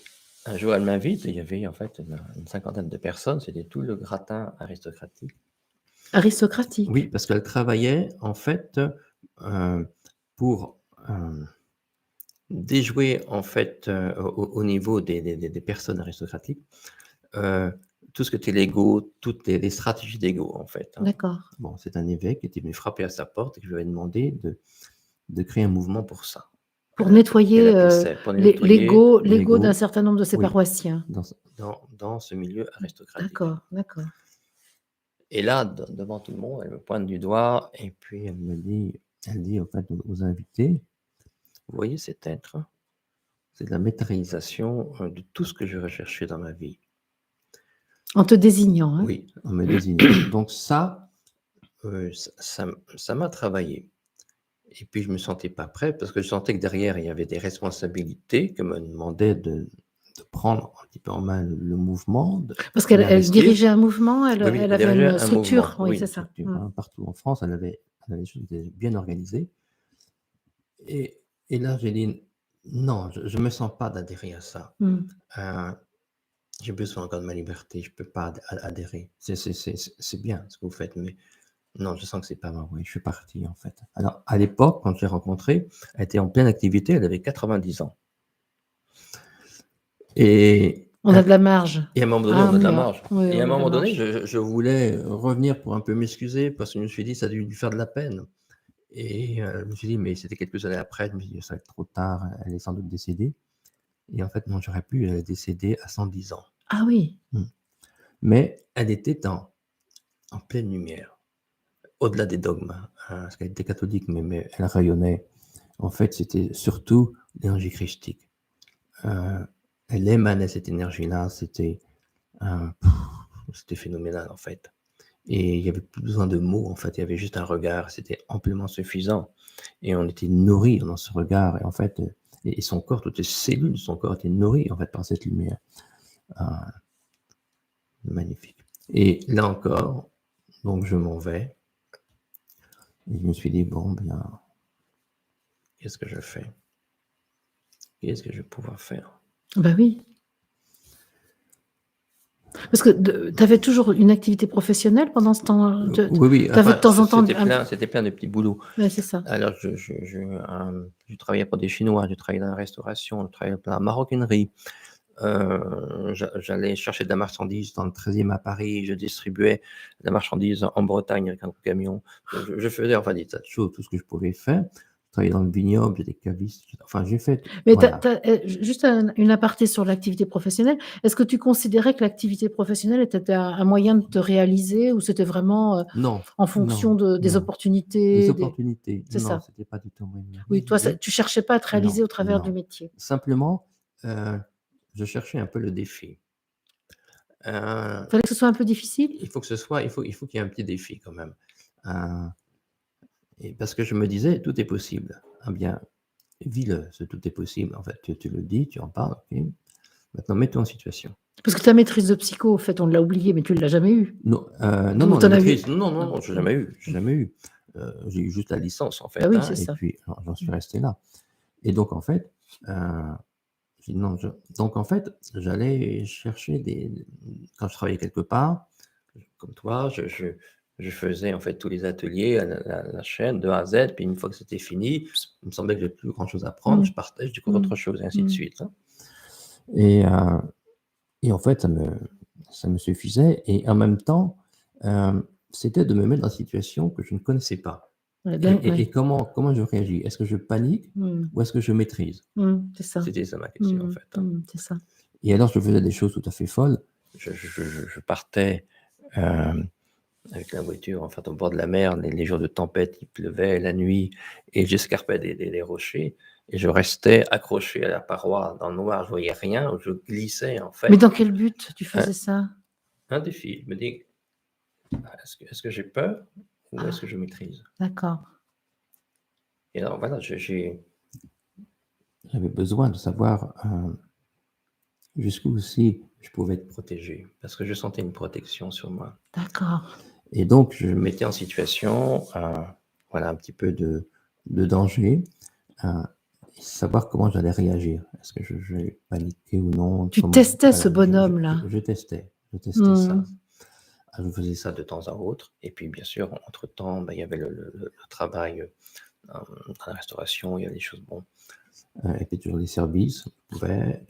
un jour, elle m'invite, et il y avait en fait une cinquantaine de personnes, c'était tout le gratin aristocratique. Aristocratique. Oui, parce qu'elle travaillait en fait pour déjouer en fait au niveau des personnes aristocratiques tout ce que était l'ego, toutes les stratégies d'ego en fait. Hein. D'accord. Bon, c'est un évêque qui était venu frapper à sa porte et qui lui avait demandé de créer un mouvement pour ça. Pour nettoyer l'ego d'un certain nombre de ses paroissiens. Dans ce milieu aristocratique. D'accord, d'accord. Et là, devant tout le monde, elle me pointe du doigt et puis elle dit en fait aux invités, vous voyez cet être, c'est la matérialisation de tout ce que je recherchais dans ma vie. En te désignant. Hein? Oui, en me désignant. Donc ça m'a travaillé. Et puis je me sentais pas prêt parce que je sentais que derrière, il y avait des responsabilités que me demandait de prendre un petit peu en main le mouvement. Parce qu'elle dirigeait un mouvement, elle avait une structure. Oui, c'est ça. Hein, partout en France, elle avait des choses bien organisées. Et là, j'ai dit, non, je ne me sens pas d'adhérer à ça. J'ai besoin encore de ma liberté, je ne peux pas adhérer. C'est bien ce que vous faites, mais non, je sens que ce n'est pas ma voie. Je suis parti, en fait. Alors, à l'époque, quand je l'ai rencontrée, elle était en pleine activité, elle avait 90 ans. Et on a de la marge. Et à un moment donné, on a de la marge. Oui, et à un moment donné, je voulais revenir pour un peu m'excuser parce que je me suis dit, ça a dû lui faire de la peine. Et je me suis dit, mais c'était quelques années après, je me suis dit, ça va être trop tard, elle est sans doute décédée. Et en fait, non, j'aurais pu, elle est décédée à 110 ans. Ah oui. Mais elle était en pleine lumière, au-delà des dogmes, hein, parce qu'elle était catholique, mais elle rayonnait. En fait, c'était surtout l'énergie christique. Elle émanait cette énergie-là, c'était phénoménal en fait. Et il n'y avait plus besoin de mots, en fait, il y avait juste un regard, c'était amplement suffisant. Et on était nourris dans ce regard, et en fait, et son corps, toutes les cellules de son corps étaient nourries en fait par cette lumière. Magnifique. Et là encore, donc je m'en vais, et je me suis dit, bon, bien, qu'est-ce que je fais? Qu'est-ce que je vais pouvoir faire? Bah oui. Parce que tu avais toujours une activité professionnelle pendant ce temps? Oui, oui, Tu avais de enfin, temps en temps c'était plein de petits boulots. Ouais, c'est ça. Alors, je travaillais pour des Chinois, je travaillais dans la restauration, je travaillais dans la maroquinerie. J'allais chercher de la marchandise dans le 13e à Paris, je distribuais de la marchandise en Bretagne avec un camion. Je faisais enfin des tas de choses, tout ce que je pouvais faire. Je travaillais dans le vignoble, j'étais caviste, enfin j'ai fait, Mais voilà. juste une aparté sur l'activité professionnelle. Est-ce que tu considérais que l'activité professionnelle était un moyen de te réaliser ou c'était vraiment Non, en fonction non, des non. Les opportunités opportunités, C'est non, ça. c'était pas du tout un moyen de me Oui, toi, réaliser. tu cherchais pas à te réaliser Non, au travers du non. métier. Simplement, je cherchais un peu le défi. Il fallait que ce soit un peu difficile? Il faut qu'il y ait un petit défi quand même. Heu et parce que je me disais: «Tout est possible». Ah bien, vis-le, ce tout est possible. En fait, tu le dis, tu en parles, OK. Maintenant mets-toi en situation. Parce que ta maîtrise de psycho, au fait, on l'a oublié, mais tu ne l'as jamais eue. Non, non, Ou non, tu la en as eu? maîtrise, non, non, Non. non, j'ai Mmh. jamais eu, j'ai Mmh. jamais eu. J'ai eu juste la licence en Bah fait, oui, hein, c'est et ça. puis j'en suis Mmh. resté là. Et donc en fait, j'ai dit: «Non, je», donc en fait, j'allais chercher quand je travaillais quelque part, comme toi, je faisais en fait tous les ateliers, la chaîne de A à Z, puis une fois que c'était fini, il me semblait que j'avais plus grand chose à apprendre, Mmh. je partais, je découvrais Mmh. autre chose et ainsi de Mmh. suite, hein. Et en fait, ça me suffisait et en même temps, c'était de me mettre dans une situation que je ne connaissais pas. Ouais, Et ouais. comment je réagis? Est-ce que je panique Mmh. ou est-ce que je maîtrise? C'est ça. C'était ça ma question en fait, hein. C'est ça. Et alors je faisais des choses tout à fait folles. Je partais, hem, avec la voiture, en fait, au bord de la mer, les jours de tempête, il pleuvait la nuit et j'escarpais des rochers et je restais accroché à la paroi dans le noir, je voyais rien, je glissais en Mais fait. dans quel but tu Un faisais ça? un défi, je me dis: «Ah, est-ce que j'ai peur ou est-ce Ah, que je maîtrise?» d'accord. Et alors voilà, j'avais besoin de savoir, jusqu'où aussi je pouvais être protégé, parce que je sentais une protection sur moi. D'accord. Et donc je me mettais en situation, voilà, un petit peu de danger, heu, et savoir comment j'allais réagir. Est-ce que j'allais paniquer ou non? Tu Comment, testais ce voilà, bonhomme-là? je testais Mmh. ça. Ah, je faisais ça de temps à autre et puis bien sûr, entre temps, bah, il y avait le travail, dans la restauration, il y avait des choses, bon, et puis toujours les services, on pouvait.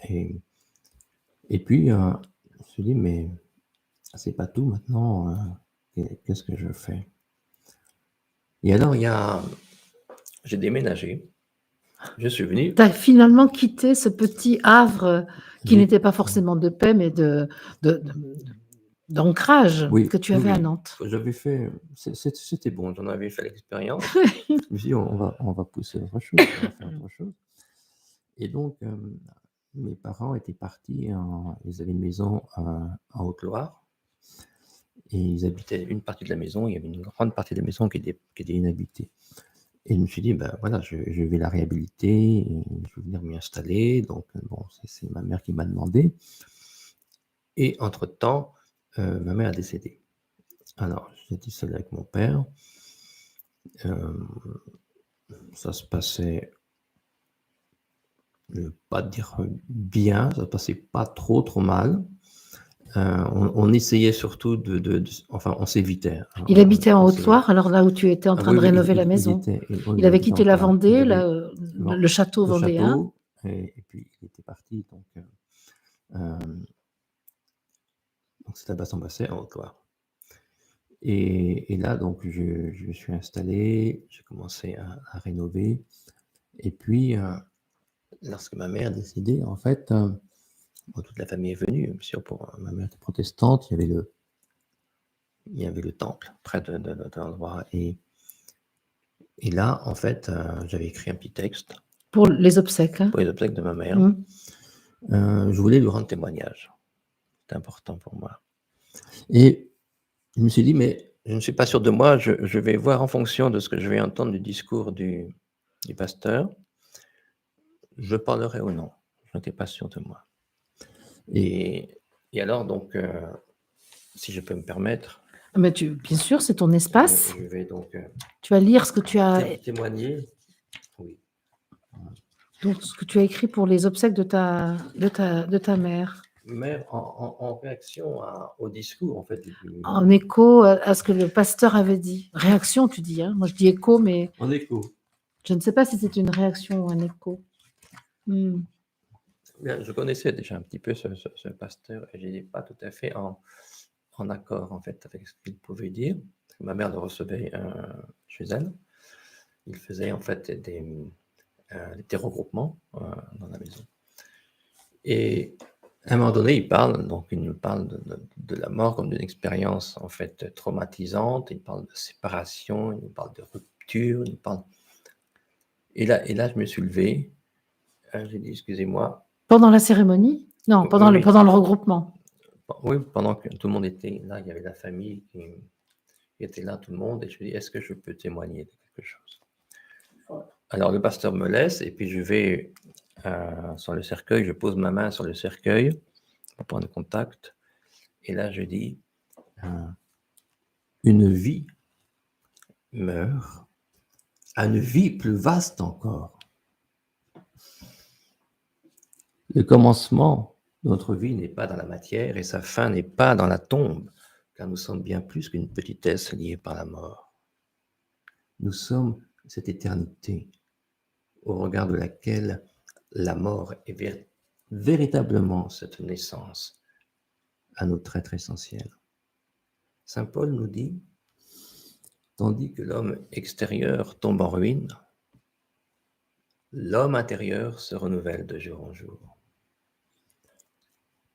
Et puis, je me suis dit: «Mais c'est pas tout maintenant, qu'est-ce que je fais?» Et alors j'ai déménagé, je suis venu, Tu as finalement quitté ce petit havre, qui j'ai n'était pas forcément de paix, mais de d'ancrage oui, que tu oui, avais à oui, Nantes. j'avais fait, c'était bon, j'en avais fait l'expérience. Je me suis dit: «On va pousser autre chose, on va faire autre chose». Et donc, mes parents étaient partis ils avaient une maison, en Haute-Loire et ils habitaient une partie de la maison, il y avait une grande partie de la maison qui était inhabitée. Et je me suis dit: «Ben, voilà, je vais la réhabiliter et je vais venir m'y installer». Donc, bon, c'est ma mère qui m'a demandé. Et entre-temps, ma mère est décédée. Alors, j'étais seul avec mon père, hem, ça se passait, je vais pas dire, bien, ça se passait pas trop, trop mal. On essayait surtout enfin, on s'évitait, hein, Il habitait en on s'évitait. Haute-Loire, alors là où tu étais en Ah train oui, de oui, rénover la maison? oui, Il il avait habitait en quitté la Haute-Loire. Il Vendée, là, avait, bon, le château le vendéen? château et puis il était parti, hem, donc c'était à Bassan-Bassée, en Haute-Loire. Et là, donc je me suis installé, j'ai commencé à rénover et puis, lorsque ma mère est décédée, en fait, bon, toute la famille est venue, bien sûr, pour ma mère était protestante, il y avait le temple près de l'endroit. Et là, en fait, j'avais écrit un petit texte Pour les obsèques, hein? pour les obsèques de ma mère. Mmh. Je voulais lui rendre témoignage. C'était important pour moi. Et je me suis dit: «Mais je ne suis pas sûr de moi, je vais voir en fonction de ce que je vais entendre du discours du pasteur, je parlerai ou non». Je n'étais pas sûr de moi. Et alors donc, si je peux me permettre, Ah mais bien sûr, c'est ton espace. je vais donc, Tu vas lire ce que tu as témoigner, oui, Donc, ce que tu as écrit pour les obsèques de ta mère. Mais en réaction au discours, en fait, En écho à ce que le pasteur avait dit. Réaction, tu dis, hein? Moi, je dis écho, mais en écho. je ne sais pas si c'est une réaction ou un écho. Hmm. Bien, je connaissais déjà un petit peu ce pasteur et je n'étais pas tout à fait en accord, en fait, avec ce qu'il pouvait dire. Ma mère le recevait chez elle. Il faisait, en fait, des regroupements dans la maison. Et à un moment donné, il nous parle de la mort comme d'une expérience, en fait, traumatisante. Il parle de séparation, il nous parle de rupture, il nous parle... Et là, je me suis levé. J'ai dit, excusez-moi. Pendant la cérémonie? Non, pendant Oui. le regroupement. Oui, pendant que tout le monde était là, il y avait la famille qui était là, tout le monde, et je lui dis, est-ce que je peux témoigner de quelque chose? Alors le pasteur me laisse, et puis je vais sur le cercueil, je pose ma main sur le cercueil pour prendre contact, et là je dis, une vie meurt à une vie plus vaste encore. Le commencement de notre vie n'est pas dans la matière, et sa fin n'est pas dans la tombe, car nous sommes bien plus qu'une petitesse liée par la mort. Nous sommes cette éternité au regard de laquelle la mort est véritablement cette naissance à notre être essentiel. Saint Paul nous dit, tandis que l'homme extérieur tombe en ruine, l'homme intérieur se renouvelle de jour en jour.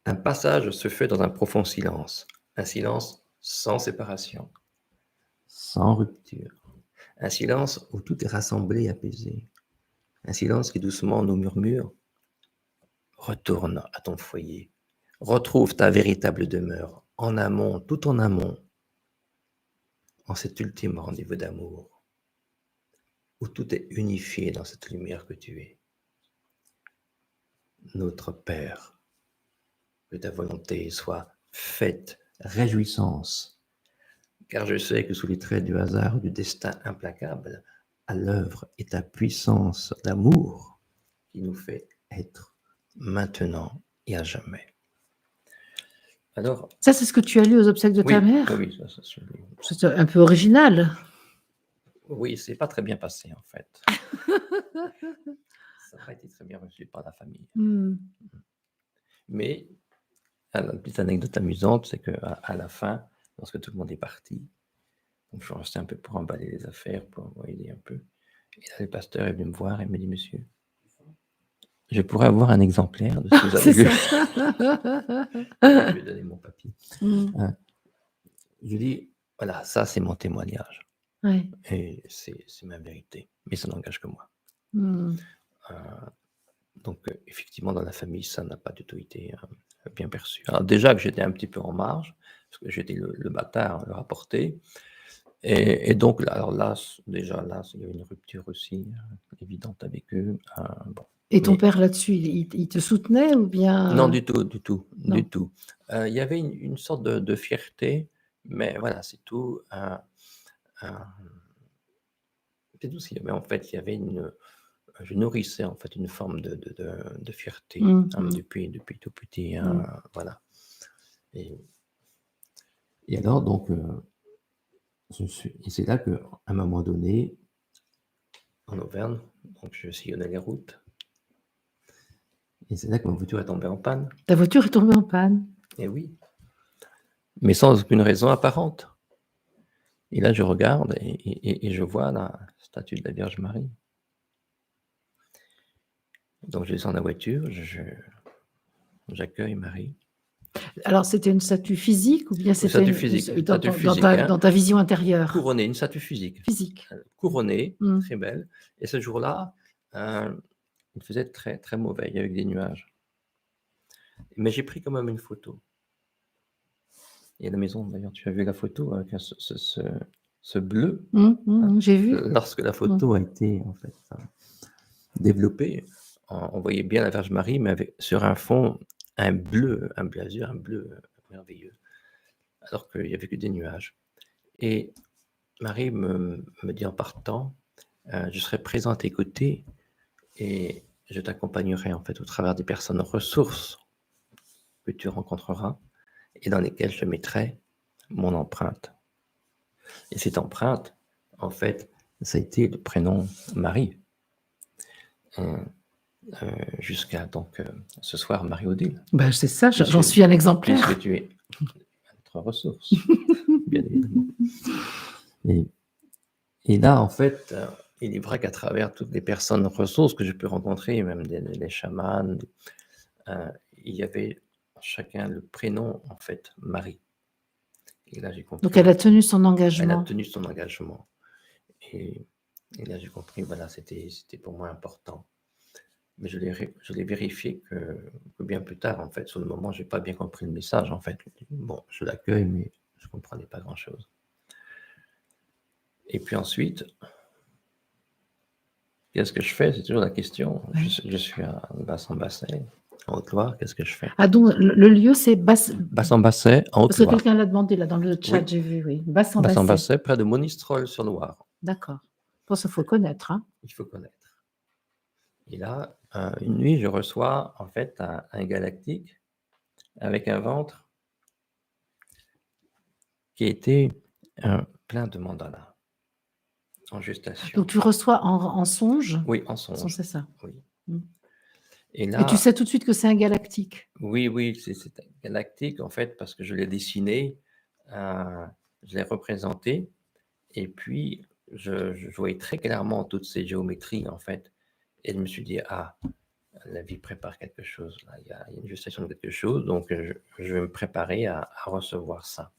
Un passage se fait dans un profond silence, un silence sans séparation, sans rupture, un silence où tout est rassemblé et apaisé, un silence qui doucement nous murmure « Retourne à ton foyer, retrouve ta véritable demeure, en amont, tout en amont, en cet ultime rendez-vous d'amour, où tout est unifié dans cette lumière que tu es. Notre Père, que ta volonté soit faite, réjouissance, car je sais que sous les traits du hasard ou du destin implacable, à l'œuvre est ta puissance d'amour qui nous fait être maintenant et à jamais. » Alors, ça, c'est ce que tu as lu aux obsèques de ta mère? Oui, ça. C'est un peu original. Oui, c'est pas très bien passé, en fait. Ça n'a pas été très bien reçu par la famille. Mais une petite anecdote amusante, c'est qu'à la fin, lorsque tout le monde est parti, donc je suis resté un peu pour emballer les affaires, pour aider un peu. Et là, le pasteur est venu me voir et me dit, monsieur, je pourrais avoir un exemplaire de ce que vous avez lu. Je lui ai donné mon papier. Je lui dis, voilà, ça c'est mon témoignage. Ouais. Et c'est ma vérité, mais ça n'engage que moi. Donc, effectivement, dans la famille, ça n'a pas du tout été bien perçu. Alors déjà que j'étais un petit peu en marge, parce que j'étais le bâtard, le rapporté. Et donc, alors là, déjà, là, il y avait une rupture aussi évidente avec eux. Bon. Et ton père, là-dessus, il te soutenait ou bien... Non, du tout, du tout, Non. du tout. Il y avait une sorte de fierté, mais voilà, c'est tout. C'est tout ce qu'il y avait. En fait, il y avait je nourrissais en fait une forme de fierté depuis tout petit. Voilà. Et alors, donc, et c'est là qu'à un moment donné, en Auvergne, donc je sillonnais les routes. Et c'est là que ma voiture est tombée en panne. Ta voiture est tombée en panne? Et oui. Mais sans aucune raison apparente. Et là, je regarde et je vois la statue de la Vierge Marie. Donc, je descends de la voiture, j'accueille Marie. Alors, c'était une statue physique ou bien c'était dans ta vision intérieure? Couronnée, une statue physique. Physique. Couronnée, très belle. Et ce jour-là, il faisait très, très mauvais, avec des nuages. Mais j'ai pris quand même une photo. Et à la maison, d'ailleurs, tu as vu la photo avec ce bleu. J'ai vu. Lorsque la photo a été en fait développée, on voyait bien la Vierge Marie, mais sur un fond, un bleu, un blasure, un bleu merveilleux, alors qu'il n'y avait que des nuages. Et Marie me dit en partant, je serai présente à tes côtés et je t'accompagnerai en fait au travers des personnes ressources que tu rencontreras et dans lesquelles je mettrai mon empreinte. Et cette empreinte, en fait, ça a été le prénom Marie. Jusqu'à donc ce soir, Marie-Odile. Ben, c'est ça, j'en suis un exemplaire. Puisque tu es notre ressource, bien évidemment. Et là, en fait, il est vrai qu'à travers toutes les personnes ressources que je peux rencontrer, même les chamans, il y avait chacun le prénom, en fait, Marie. Et là, j'ai compris. Donc, elle a tenu son Elle a engagement. tenu son engagement. Et là, j'ai compris, voilà, c'était pour moi important. Mais je l'ai vérifié que bien plus tard, en fait. Sur le moment, je n'ai pas bien compris le message, en fait. Bon, je l'accueille, mais je ne comprenais pas grand-chose. Et puis ensuite, qu'est-ce que je fais? C'est toujours la question. Ouais. Je suis à Bassan-Basset, en Haute-Loire. Qu'est-ce que je fais? Ah, donc, le lieu, c'est Bassan-Basset, en Parce que Haute-Loire. quelqu'un l'a demandé là dans le chat, Oui. j'ai vu, oui. Bassan-Basset. Bassan-Basset, près de Monistrol-sur-Loire. D'accord. Pour ça, il faut connaître. Hein. Il faut connaître. Et là, une nuit, je reçois en fait un galactique avec un ventre qui était plein de mandalas en gestation. Donc, tu reçois en songe? Oui, en songe. C'est ça. Oui. Mm. Et là, et tu sais tout de suite que c'est un galactique? Oui, c'est un galactique en fait parce que je l'ai dessiné, je l'ai représenté et puis je voyais très clairement toutes ces géométries en fait et je me suis dit: «Ah, la vie prépare quelque chose là, il y a une gestation de quelque chose donc je vais me préparer à recevoir ça».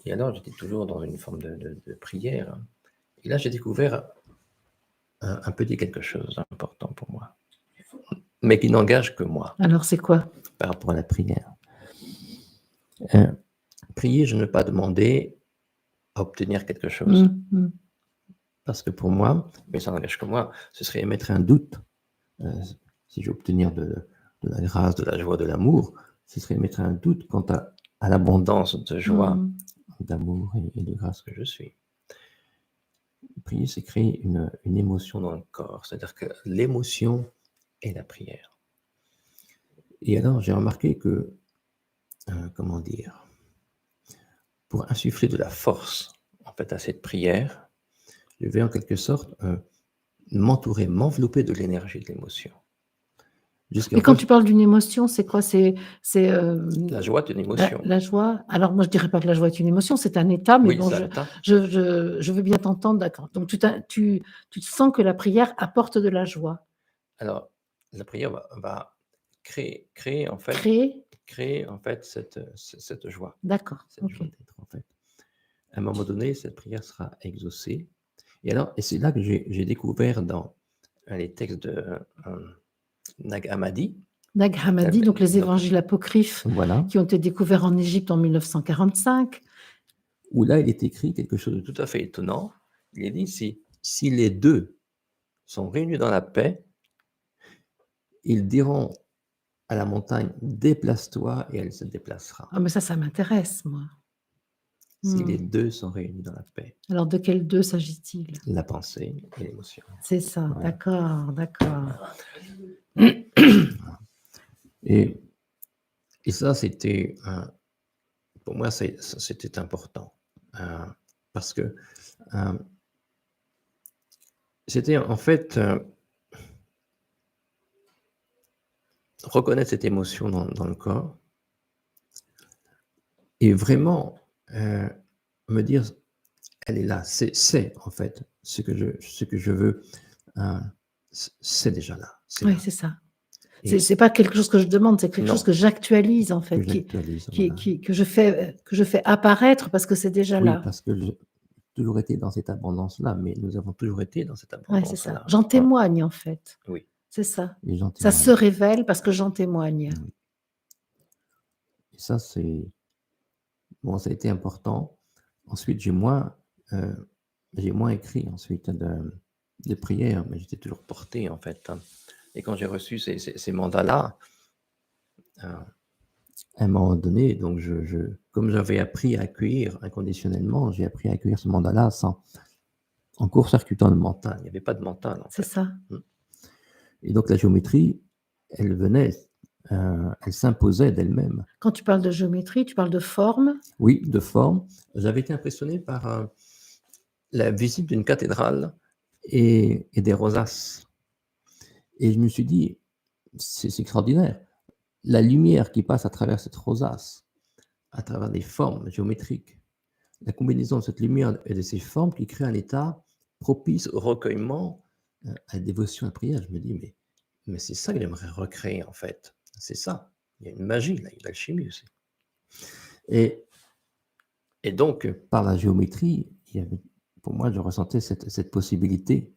Et alors j'étais toujours dans une forme de prière et là j'ai découvert un petit quelque chose d'important pour moi, mais qui n'engage que moi. Alors, c'est quoi? Par rapport à la prière. Prier, je ne veux pas demander à obtenir quelque chose. Parce que pour moi, mais ça n'engage que moi, ce serait émettre un doute. Si je veux obtenir de la grâce, de la joie, de l'amour, ce serait émettre un doute quant à l'abondance de joie, d'amour et de grâce que je suis. Prier, c'est créer une émotion dans le corps. C'est-à-dire que l'émotion est la prière. Et alors, j'ai remarqué que, comment dire, pour insuffler de la force en fait à cette prière, je vais en quelque sorte m'entourer, m'envelopper de l'énergie de l'émotion. Et quand tu parles d'une émotion, c'est quoi? C'est la joie est une émotion. La joie. Alors moi je dirais pas que la joie est une émotion, c'est un état, mais Oui, bon, je veux bien t'entendre, d'accord. Donc tu sens que la prière apporte de la joie. Alors la prière va créer en fait cette joie. D'accord. Cette joie d'être en fait. À un moment donné, cette prière sera exaucée. Et c'est là que j'ai découvert dans les textes de Nag Hammadi. Nag Hammadi, donc les évangiles apocryphes qui ont été découverts en Égypte en 1945. Où là, il est écrit quelque chose de tout à fait étonnant. Il est dit, si les deux sont réunis dans la paix, ils diront à la montagne, déplace-toi, et elle se déplacera. Ah, mais ça m'intéresse, moi. Si les deux sont réunis dans la paix. Alors, de quels deux s'agit-il? La pensée et l'émotion. C'est ça, voilà. D'accord. Et ça, c'était, pour moi, c'était important. Parce que c'était en fait reconnaître cette émotion dans le corps et vraiment me dire, elle est là, c'est en fait ce que je veux, c'est déjà là. Oui, c'est ça. C'est pas quelque chose que je demande, c'est quelque chose que j'actualise en fait, que je fais apparaître parce que c'est déjà là. Oui, parce que j'ai toujours été dans cette abondance-là, mais nous avons toujours été dans cette abondance-là. Oui, c'est ça. J'en témoigne en fait. Oui. C'est ça. Ça se révèle parce que j'en témoigne. Oui. Et ça, ça a été important. Ensuite, j'ai moins écrit ensuite de prières, mais j'étais toujours porté en fait. Et quand j'ai reçu ces mandats-là, à un moment donné, donc comme j'avais appris à accueillir inconditionnellement, j'ai appris à accueillir ce mandat-là en court-circuitant le mental. Il n'y avait pas de mental. En fait. C'est ça. Et donc la géométrie, elle venait, elle s'imposait d'elle-même. Quand tu parles de géométrie, tu parles de forme? Oui, de forme. J'avais été impressionné par la visite d'une cathédrale et des rosaces. Et je me suis dit, c'est extraordinaire. La lumière qui passe à travers cette rosace, à travers des formes géométriques, la combinaison de cette lumière et de ces formes qui crée un état propice au recueillement, à la dévotion, à la prière. Je me dis, mais c'est ça que j'aimerais recréer en fait. C'est ça. Il y a une magie, là, il y a une alchimie aussi. Et donc, par la géométrie, il y avait, pour moi, je ressentais cette possibilité.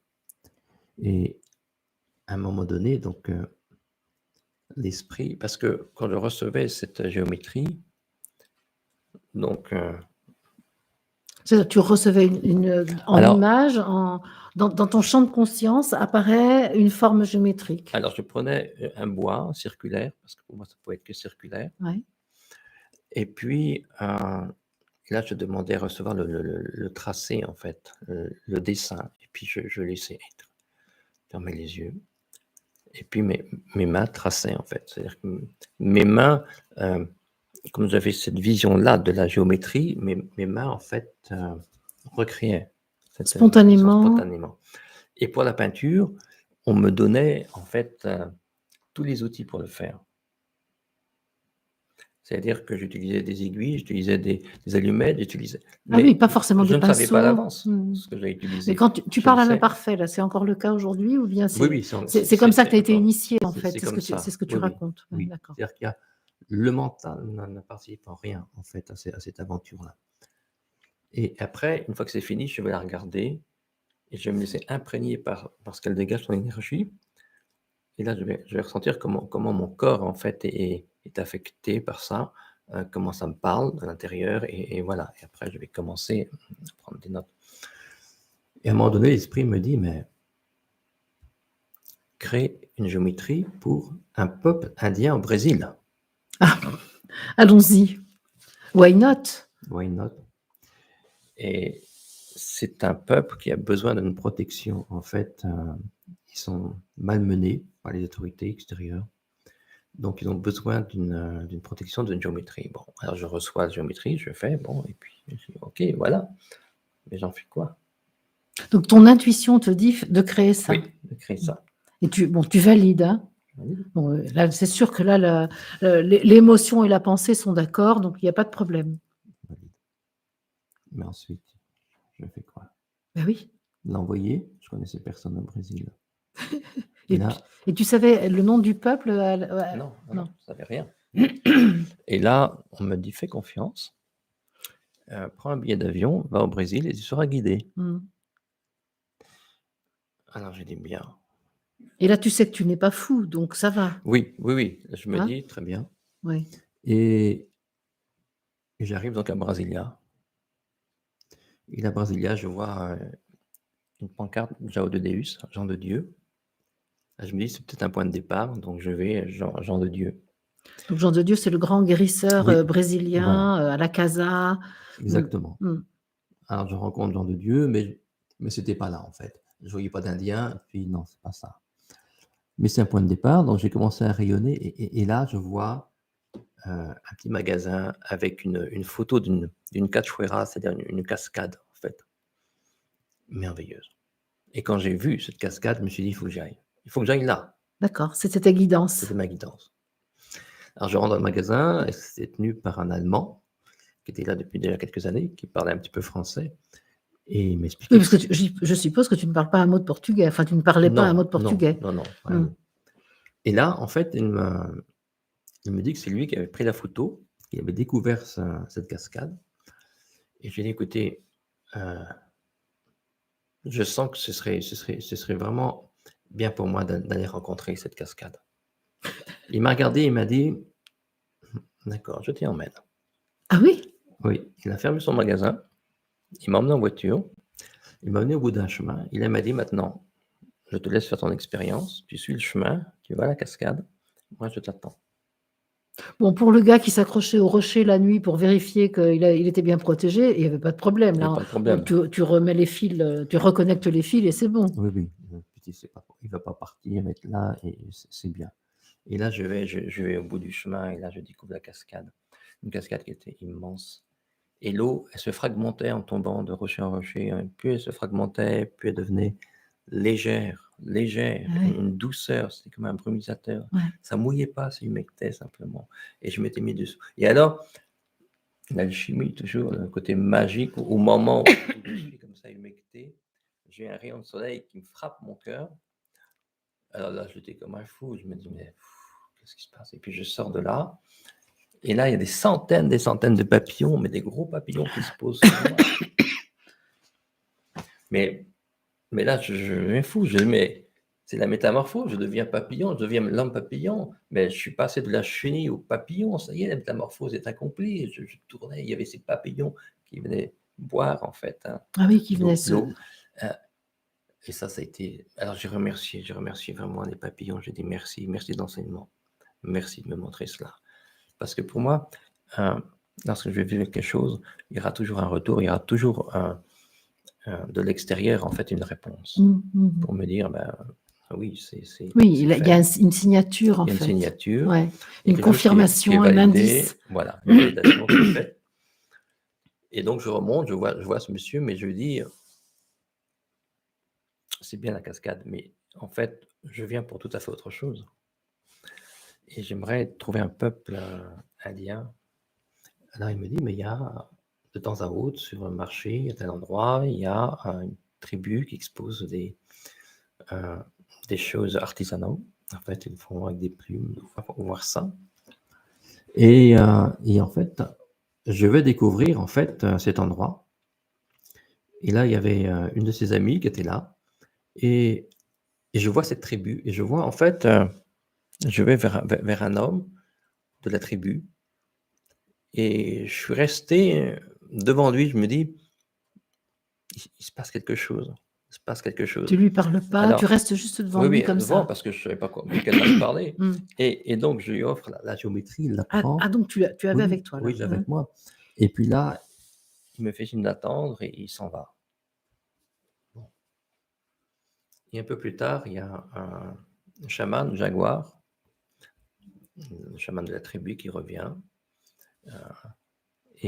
Et à un moment donné, donc, l'esprit, parce que quand je recevais cette géométrie, donc, C'est-à-dire, tu recevais en alors, image, dans ton champ de conscience apparaît une forme géométrique. alors je prenais un bois circulaire, parce que pour moi, ça pouvait être que circulaire. Ouais. Et puis, là, je demandais à recevoir le tracé, en fait, le dessin. Et puis, je laissais être. Fermer les yeux. Et puis, mes mains traçaient, en fait. C'est-à-dire que mes mains, comme j'avais cette vision-là de la géométrie, mes mains, en fait, recréaient. Spontanément. Et pour la peinture, on me donnait, en fait, tous les outils pour le faire. C'est-à-dire que j'utilisais des aiguilles, j'utilisais des allumettes, j'utilisais. Ah oui, pas forcément des pinceaux. Je ne savais pas à l'avance ce que j'allais utiliser. Mais quand tu parles à l'imparfait, là, c'est encore le cas aujourd'hui ou bien Oui, c'est comme ça que tu as été initié, en fait. C'est ce que tu oui, racontes. Oui. D'accord. C'est-à-dire qu'il y a le mental ne participe en rien, en fait, à cette aventure-là. Et après, une fois que c'est fini, je vais la regarder et je vais me laisser imprégner par ce qu'elle dégage, son énergie. Et là, je vais ressentir comment mon corps, en fait, est affecté par ça, comment ça me parle de l'intérieur, et voilà. Et après, je vais commencer à prendre des notes. Et à un moment donné, l'esprit me dit, mais crée une géométrie pour un peuple indien au Brésil. Ah, allons-y. Why not? Why not? Et c'est un peuple qui a besoin d'une protection. En fait, ils sont malmenés par les autorités extérieures. Donc, ils ont besoin d'une protection, d'une géométrie. Bon, alors je reçois la géométrie, je fais, bon, et puis je dis, ok, voilà. Mais j'en fais quoi? Donc, ton intuition te dit de créer ça. Oui, de créer ça. Et tu valides, hein? Bon, là, c'est sûr que là, l'émotion et la pensée sont d'accord, donc il n'y a pas de problème. Mais ensuite, je fais quoi? Ben oui. L'envoyer, je connaissais personne au Brésil. Et tu savais le nom du peuple? Non, je ne savais rien. Et là, on me dit, fais confiance, prends un billet d'avion, va au Brésil et tu seras guidé. Alors j'ai dit, bien. Et là, tu sais que tu n'es pas fou, donc ça va. Oui. Je me dis, très bien. Oui. Et j'arrive donc à Brasilia. Et à Brasilia, je vois une pancarte João de Deus, Jean de Dieu. Là, je me dis, c'est peut-être un point de départ, donc je vais Jean de Dieu. Donc Jean de Dieu, c'est le grand guérisseur brésilien, à la Casa. Exactement. Alors je rencontre Jean de Dieu, mais c'était pas là en fait. Je voyais pas d'Indien, puis non, c'est pas ça. Mais c'est un point de départ, donc j'ai commencé à rayonner, et là je vois un petit magasin avec une photo d'une cachoeira, c'est-à-dire une cascade en fait, merveilleuse. Et quand j'ai vu cette cascade, je me suis dit, il faut que j'aille. Il faut que j'aille là. D'accord, c'était ta guidance. C'était ma guidance. Alors je rentre dans le magasin, et c'était tenu par un Allemand qui était là depuis déjà quelques années, qui parlait un petit peu français, et il m'expliquait. Oui, parce que je suppose que tu ne parles pas un mot de portugais, enfin tu ne parlais pas un mot de portugais. Non. Et là, en fait, il me dit que c'est lui qui avait pris la photo, qui avait découvert cette cascade, et je lui ai dit, écoutez, je sens que ce serait vraiment bien pour moi d'aller rencontrer cette cascade. Il m'a regardé, il m'a dit, d'accord, je t'y emmène. Ah oui? Oui, il a fermé son magasin, il m'a emmené en voiture, il m'a amené au bout d'un chemin, il m'a dit, maintenant, je te laisse faire ton expérience, tu suis le chemin, tu vas à la cascade, moi je t'attends. Bon, pour le gars qui s'accrochait au rocher la nuit pour vérifier qu'il était bien protégé, il n'y avait pas de problème. Là, pas de problème. Tu remets les fils, tu reconnectes les fils et c'est bon. Oui. dit, il ne va pas partir, être là, et c'est bien. Et là, je vais au bout du chemin, et là, je découvre la cascade. Une cascade qui était immense. Et l'eau, elle se fragmentait en tombant de rocher en rocher. Plus elle se fragmentait, plus elle devenait légère, Ouais. une douceur. C'était comme un brumisateur. Ouais. Ça mouillait pas, ça humectait simplement. Et je m'étais mis dessous. Et alors, l'alchimie, toujours, le côté magique, au moment où je suis comme ça humecté, j'ai un rayon de soleil qui me frappe mon cœur. Alors là, j'étais comme un fou. Je me dis, mais qu'est-ce qui se passe? Et puis je sors de là. Et là, il y a des centaines de papillons, mais des gros papillons qui se posent sur moi. Mais là, je deviens fou. Je dis, mais c'est la métamorphose. Je deviens papillon, je deviens l'homme papillon. Mais je suis passé de la chenille au papillon. Ça y est, la métamorphose est accomplie. Je tournais, il y avait ces papillons qui venaient boire, en fait, hein, Ah oui, qui venait l'eau. Et ça a été... Alors, j'ai remercié vraiment les papillons. J'ai dit merci de l'enseignement. Merci de me montrer cela. Parce que pour moi, lorsque je vais vivre quelque chose, il y aura toujours un retour, il y aura toujours de l'extérieur, en fait, une réponse. Pour me dire, oui, c'est Oui, il y a une signature, en fait. Il y a une signature. Ouais. Une confirmation, un indice. Voilà, une validation qui est faite. Et donc, je remonte, je vois ce monsieur, mais je lui dis, c'est bien la cascade, mais en fait, je viens pour tout à fait autre chose. Et j'aimerais trouver un peuple indien. Alors, il me dit, mais il y a, de temps à autre, sur un marché, à tel endroit, il y a une tribu qui expose des choses artisanales. En fait, ils font avec des plumes, on va voir ça. Et en fait, je vais découvrir, en fait, cet endroit. Et là, il y avait une de ses amies qui était là. Et je vois cette tribu. Et je vois, en fait, je vais vers un homme de la tribu. Et je suis resté devant lui. Je me dis, il se passe quelque chose. Il se passe quelque chose. Tu lui parles pas, Alors, tu restes juste devant lui comme devant, ça. parce que je ne savais pas de quelle langue parler. Et donc, je lui offre la géométrie, il la prend. Ah, donc tu avais avec toi, là. Oui, j'avais avec moi. Et puis là, il me fait signe d'attendre et il s'en va. Bon. Et un peu plus tard, il y a un chaman, jaguar, le chaman de la tribu qui revient.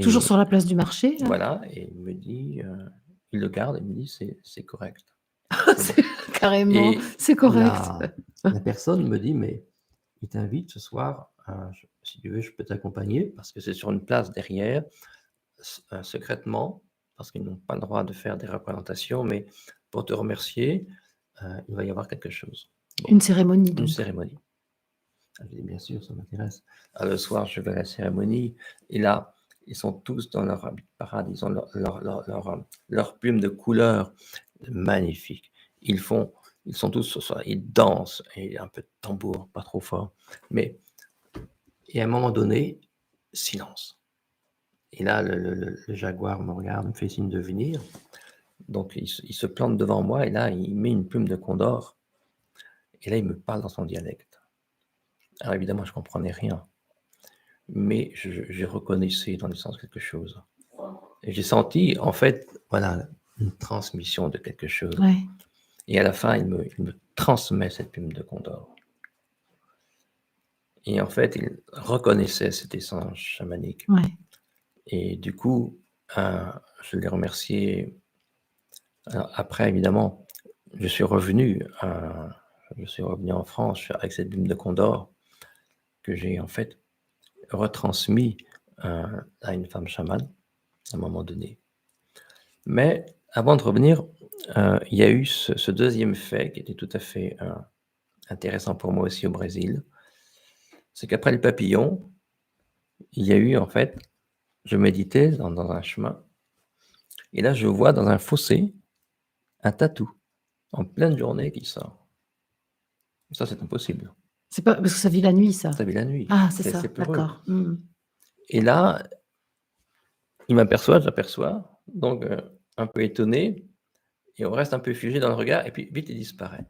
Toujours sur la place du marché, là. Voilà, et il me dit, il le garde et me dit, c'est correct. Carrément, c'est correct. La personne me dit, mais il t'invite ce soir, si tu veux, je peux t'accompagner, parce que c'est sur une place derrière, secrètement, parce qu'ils n'ont pas le droit de faire des représentations, mais pour te remercier, il va y avoir quelque chose. Bon, une cérémonie, donc. Une cérémonie. Je dis, bien sûr, ça m'intéresse. Le soir, je vais à la cérémonie, et là, ils sont tous dans leur habit de parade, ils ont leur plume de couleur magnifique. Ils sont tous ce soir, ils dansent, et un peu de tambour, pas trop fort. Et à un moment donné, silence. Et là, le jaguar me regarde, me fait signe de venir. Donc, il se plante devant moi, et là, il met une plume de condor. Et là, il me parle dans son dialecte. Alors, évidemment, je ne comprenais rien. Mais je reconnaissais dans le sens quelque chose. Et j'ai senti, en fait, voilà, une transmission de quelque chose. Ouais. Et à la fin, il me transmet cette plume de condor. Et en fait, il reconnaissait cette essence chamanique. Ouais. Et du coup, je l'ai remercié. Alors, après, évidemment, je suis revenu en France avec cette plume de condor que j'ai en fait retransmis à une femme chamane à un moment donné. Mais avant de revenir, il y a eu ce deuxième fait qui était tout à fait intéressant pour moi aussi au Brésil. C'est qu'après le papillon, il y a eu en fait, je méditais dans un chemin, et là je vois dans un fossé un tatou en pleine journée qui sort. Ça, c'est impossible. C'est pas parce que ça vit la nuit, ça. Ça vit la nuit. Ah, c'est ça, peureux. d'accord. Et là, il m'aperçoit, j'aperçois, donc un peu étonné, et on reste un peu figé dans le regard, et puis vite il disparaît.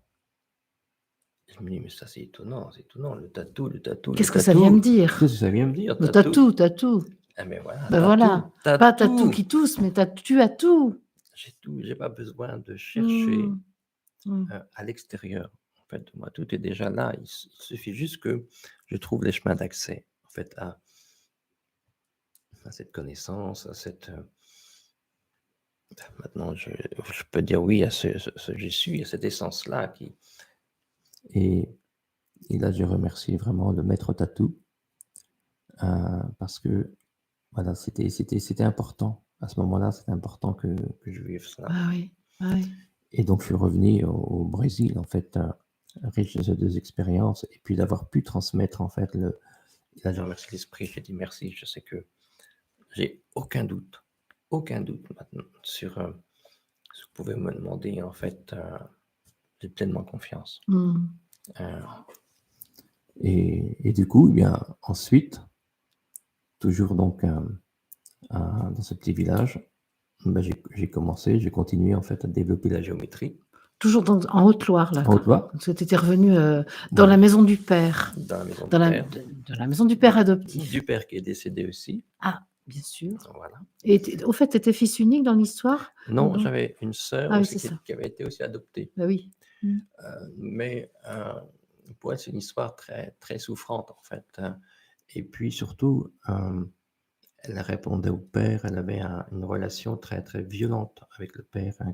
Je me dis, mais ça c'est étonnant, le tatou. Qu'est-ce que ça vient me dire? Qu'est-ce que ça vient me dire? Le tatou. Ah mais voilà, voilà. Pas tatou qui tousse, mais tu as tout. J'ai tout, j'ai pas besoin de chercher. à l'extérieur en fait, de moi. Tout est déjà là. Il suffit juste que je trouve les chemins d'accès en fait, à cette connaissance, à cette, maintenant je peux dire oui à ce je suis, à cette essence-là qui et là, je remercie vraiment le maître Tatou, parce que voilà, c'était important. À ce moment-là, c'était important que je vive cela. Ah oui, ah oui. Et donc, je suis revenu au Brésil, en fait, riche de ces 2 expériences et puis d'avoir pu transmettre, en fait, là, je remercie l'esprit, j'ai dit: «Merci». Je sais que j'ai aucun doute maintenant sur, ce que vous pouvez me demander, en fait, j'ai pleinement confiance. Mmh. Heu et du coup, eh bien, ensuite, toujours donc, dans ce petit village, bah, j'ai continué, en fait, à développer la géométrie. Toujours en Haute-Loire, là, En Haute-Loire, parce que tu étais revenu, dans la voilà, maison du père, dans la maison du dans la père, de la maison du père adoptif. du père qui est décédé aussi, Ah, bien sûr. voilà. Et au fait, tu étais fils unique dans l'histoire? Ou Non, non? j'avais une sœur Ah oui, aussi c'est ça. qui avait été aussi adoptée, Bah oui. Mmh. mais pour elle, c'est une histoire très, très souffrante, en fait, et puis surtout, elle répondait au père, elle avait une relation très, très violente avec le père, hein,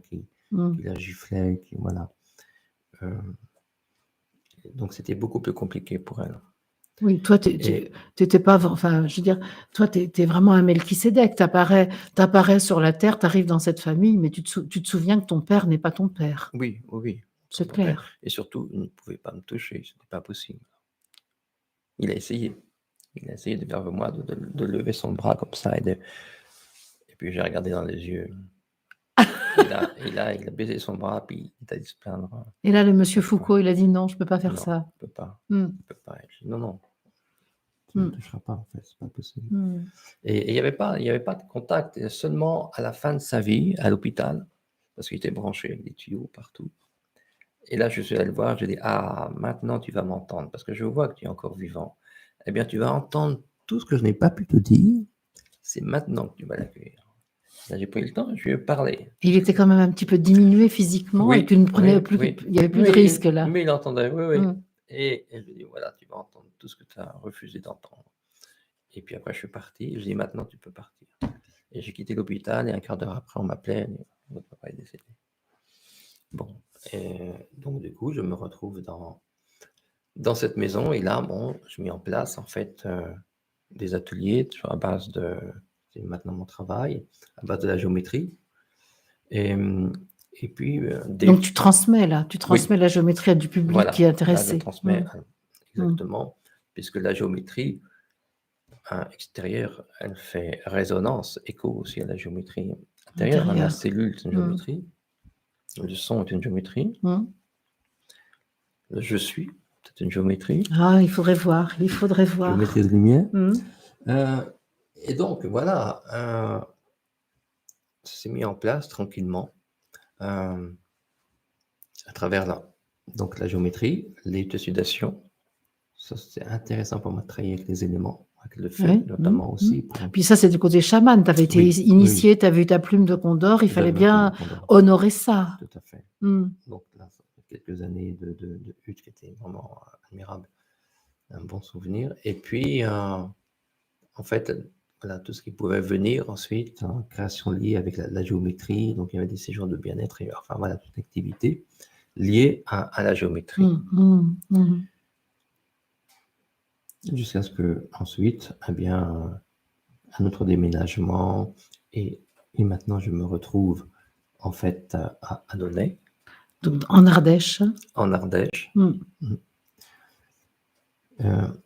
Mmh. qui la giflait, qui voilà, hem, donc c'était beaucoup plus compliqué pour elle Oui, toi, tu et étais pas enfin, je veux dire, toi, tu es vraiment un Melchisédek. Tu apparais sur la terre, tu arrives dans cette famille, mais tu te souviens que ton père n'est pas ton père. oui, oui, oui, C'est tout à fait clair. et surtout, il ne pouvait pas me toucher, c'était pas possible. Il a essayé. Il a essayé de vers moi, de lever son bras comme ça et puis j'ai regardé dans les yeux. Il a baisé son bras, puis il a dû se plaindre, Et là, le monsieur cette fois. Foucault, il a dit: «Non, je peux pas faire Non, ça». il peut pas, Mmh. il peut pas. Je dis: «Non, non, tu ne me Mmh. toucheras pas, en fait, c'est pas possible» Mmh. et il y avait pas de contact et seulement à la fin de sa vie, à l'hôpital, parce qu'il était branché avec des tuyaux partout et là, je suis allé le voir, j'ai dit: «Ah, maintenant tu vas m'entendre parce que je vois que tu es encore vivant. Eh bien, tu vas entendre tout ce que je n'ai pas pu te dire, c'est maintenant que tu vas l'accueillir». Là, j'ai pris le temps, je lui ai parlé. Il était quand même un petit peu diminué physiquement et Oui, tu ne oui, prenais plus oui. il y avait plus de Oui, risque là. mais il entendait, oui, oui Mmh. et je lui ai dit: «Voilà, tu vas entendre tout ce que tu as refusé d'entendre» et puis après je suis parti, je dis: «Maintenant tu peux partir» et j'ai quitté l'hôpital et un quart d'heure après on m'appelait: «Votre papa est décédé». Bon et donc du coup, je me retrouve dans cette maison et là, bon, je mets en place en fait, des ateliers sur la base de c'est maintenant mon travail, à base de la géométrie et et puis, Donc des tu transmets là, tu transmets oui. la géométrie à du public qui est Voilà, là je intéressé. Mmh. transmets, Mmh. exactement, puisque la géométrie, extérieure, elle fait résonance, écho aussi à la géométrie intérieure, hein. La Intérieur. cellule, c'est une Mmh. géométrie, le son est une géométrie, Mmh. le «je suis», c'est une géométrie, Ah, il faudrait voir, il faudrait voir. géométrie de lumière, Mmh. et donc voilà, ça s'est mis en place tranquillement, hem, à travers la géométrie, l'élucidation. Ça, c'est intéressant pour moi de travailler avec les éléments, avec le feu Oui. Mmh. notamment Mmh. aussi pour Puis ça, c'est du côté chaman. Tu avais été oui, oui, oui. initié, tu as vu ta plume de condor, il fallait J'avais ma plume de bien condor, honorer ça. tout à fait. Mmh. Donc là, ça fait quelques années de hutte qui étaient vraiment, admirables, un bon souvenir et puis, en fait, voilà, tout ce qui pouvait venir ensuite, en création liée avec la géométrie, donc il y avait des séjours de bien-être et enfin voilà, toute activité liée à la géométrie. Mmh. Mmh. Mmh. Jusqu'à ce qu'ensuite, eh bien, un autre déménagement et maintenant je me retrouve en fait, à Donnay, Donc en Ardèche. en Ardèche. Mmh. Mmh. Heu,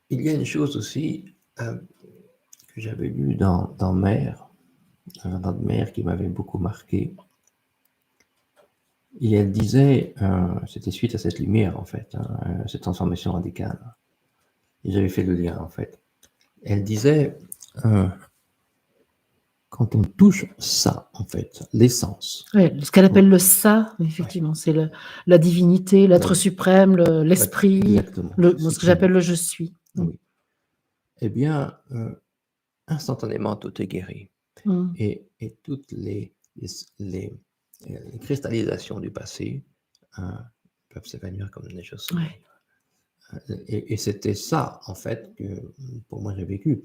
il y a une chose aussi, que j'avais lue dans Mère, dans Mère qui m'avait beaucoup marqué et elle disait, c'était suite à cette lumière en fait, hein, cette transformation radicale et j'avais fait le lien en fait. Elle disait, heu: «Quand on touche ça en fait, l'essence». Ouais, ce qu'elle Mmh, appelle le ça, ouais, effectivement, c'est la divinité, la l'être suprême, la l'esprit, exactement, moi, ce que j'appelle suprême, le je suis. Mmh. oui. Eh bien, instantanément tout est guéri Mmh. et toutes les les cristallisations du passé peuvent s'évanouir comme neige au soleil. Et c'était ça, en fait, que pour moi j'ai vécu.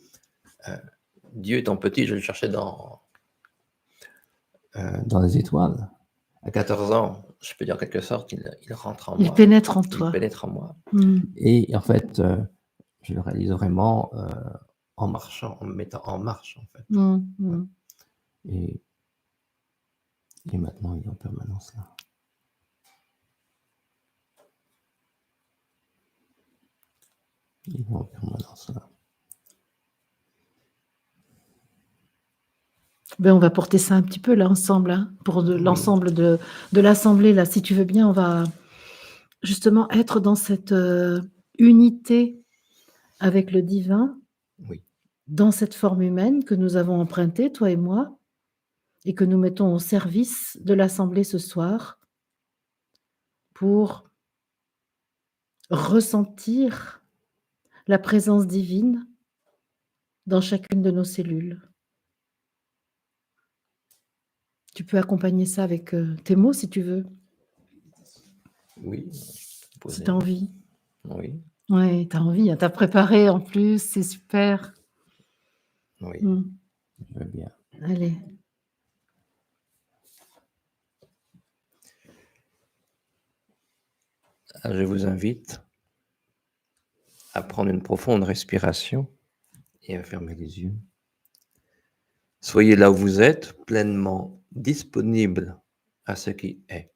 Dieu étant petit, je le cherchais dans les étoiles. À 14 ans, je peux dire en quelque sorte, il rentre en moi. Il pénètre en toi. Il pénètre en moi. Et en fait, je le réalise vraiment en marchant, en me mettant en marche, en fait. Et maintenant, il est en permanence là. Il est en permanence là. Ben, on va porter ça un petit peu là ensemble, hein, pour l'ensemble de l'assemblée là. Si tu veux bien, on va justement être dans cette unité avec le divin, dans cette forme humaine que nous avons empruntée, toi et moi, et que nous mettons au service de l'assemblée ce soir pour ressentir la présence divine dans chacune de nos cellules. Tu peux accompagner ça avec tes mots si tu veux. Oui. Si tu as envie. Oui. Oui, tu as envie, tu as préparé en plus, c'est super. Oui, je veux bien. Allez. Je vous invite à prendre une profonde respiration et à fermer les yeux. Soyez là où vous êtes, pleinement disponible à ce qui est.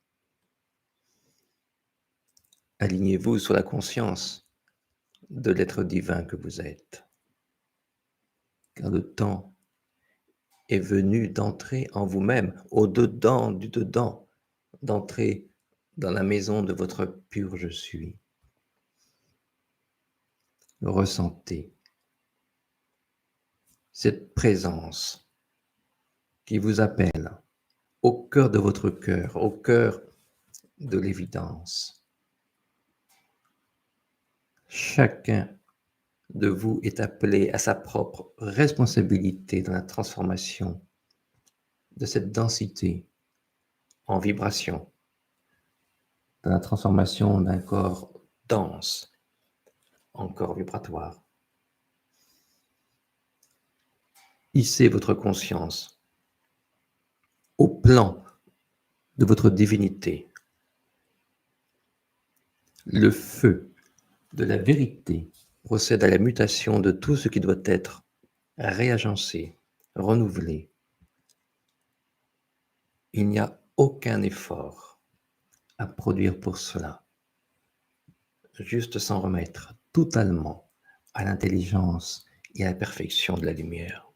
Alignez-vous sur la conscience de l'être divin que vous êtes. Car le temps est venu d'entrer en vous-même, au-dedans du dedans, d'entrer dans la maison de votre pur je suis. Ressentez cette présence qui vous appelle au cœur de votre cœur, au cœur de l'évidence. Chacun de vous est appelé à sa propre responsabilité dans la transformation de cette densité en vibration, dans la transformation d'un corps dense en corps vibratoire. Hissez votre conscience au plan de votre divinité. Le feu de la vérité procède à la mutation de tout ce qui doit être réagencé, renouvelé. Il n'y a aucun effort à produire pour cela. Juste s'en remettre totalement à l'intelligence et à la perfection de la lumière.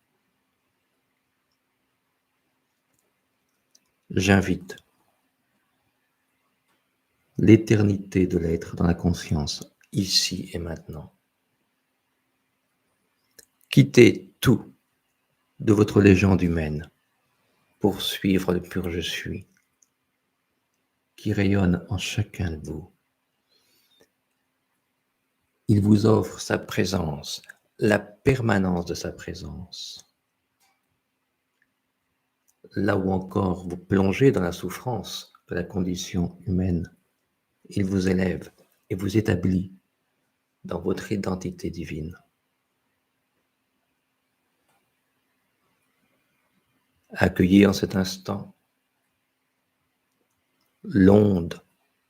J'invite l'éternité de l'être dans la conscience, ici et maintenant. Quittez tout de votre légende humaine pour suivre le pur je suis qui rayonne en chacun de vous. Il vous offre sa présence, la permanence de sa présence. Là où encore vous plongez dans la souffrance de la condition humaine, il vous élève et vous établit dans votre identité divine. Accueillez en cet instant l'onde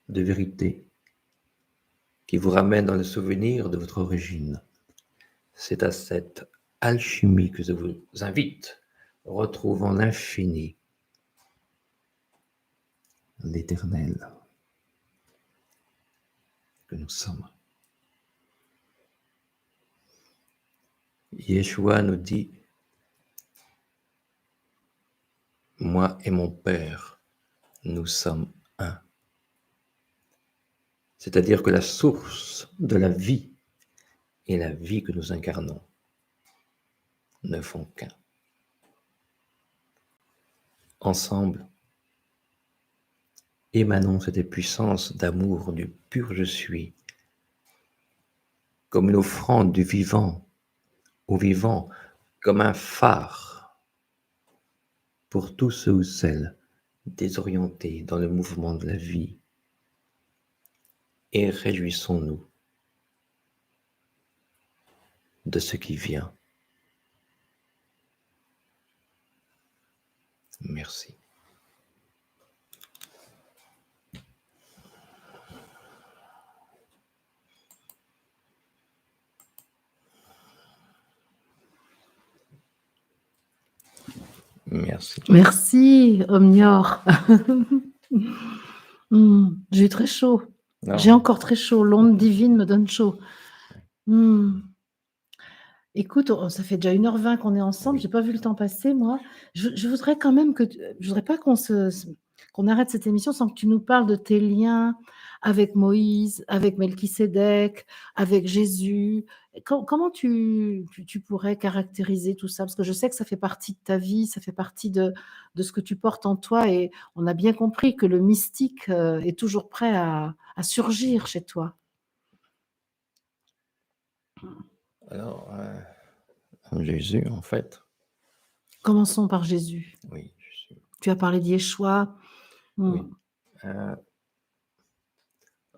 de vérité qui vous ramène dans le souvenir de votre origine. C'est à cette alchimie que je vous invite, retrouvant l'infini, l'éternel que nous sommes. Yeshua nous dit, moi et mon Père, nous sommes un. C'est-à-dire que la source de la vie et la vie que nous incarnons ne font qu'un. Ensemble, émanons cette puissance d'amour du pur je suis, comme une offrande du vivant au vivant, comme un phare pour tous ceux ou celles désorientés dans le mouvement de la vie, et réjouissons-nous de ce qui vient. Merci. Merci. Merci, Omnior. J'ai eu très chaud. Non. J'ai encore très chaud. L'onde divine me donne chaud. Écoute, ça fait déjà 1h20 qu'on est ensemble. Oui. J'ai pas vu le temps passer, moi. Je voudrais quand même je voudrais pas qu'on arrête cette émission sans que tu nous parles de tes liens avec Moïse, avec Melchisédek, avec Jésus. Comment tu pourrais caractériser tout ça? Parce que je sais que ça fait partie de ta vie, ça fait partie de ce que tu portes en toi, et on a bien compris que le mystique est toujours prêt à surgir chez toi. Alors, Jésus, en fait, Commençons par Jésus. oui, Jésus, Tu as parlé d'Yeshua. oui.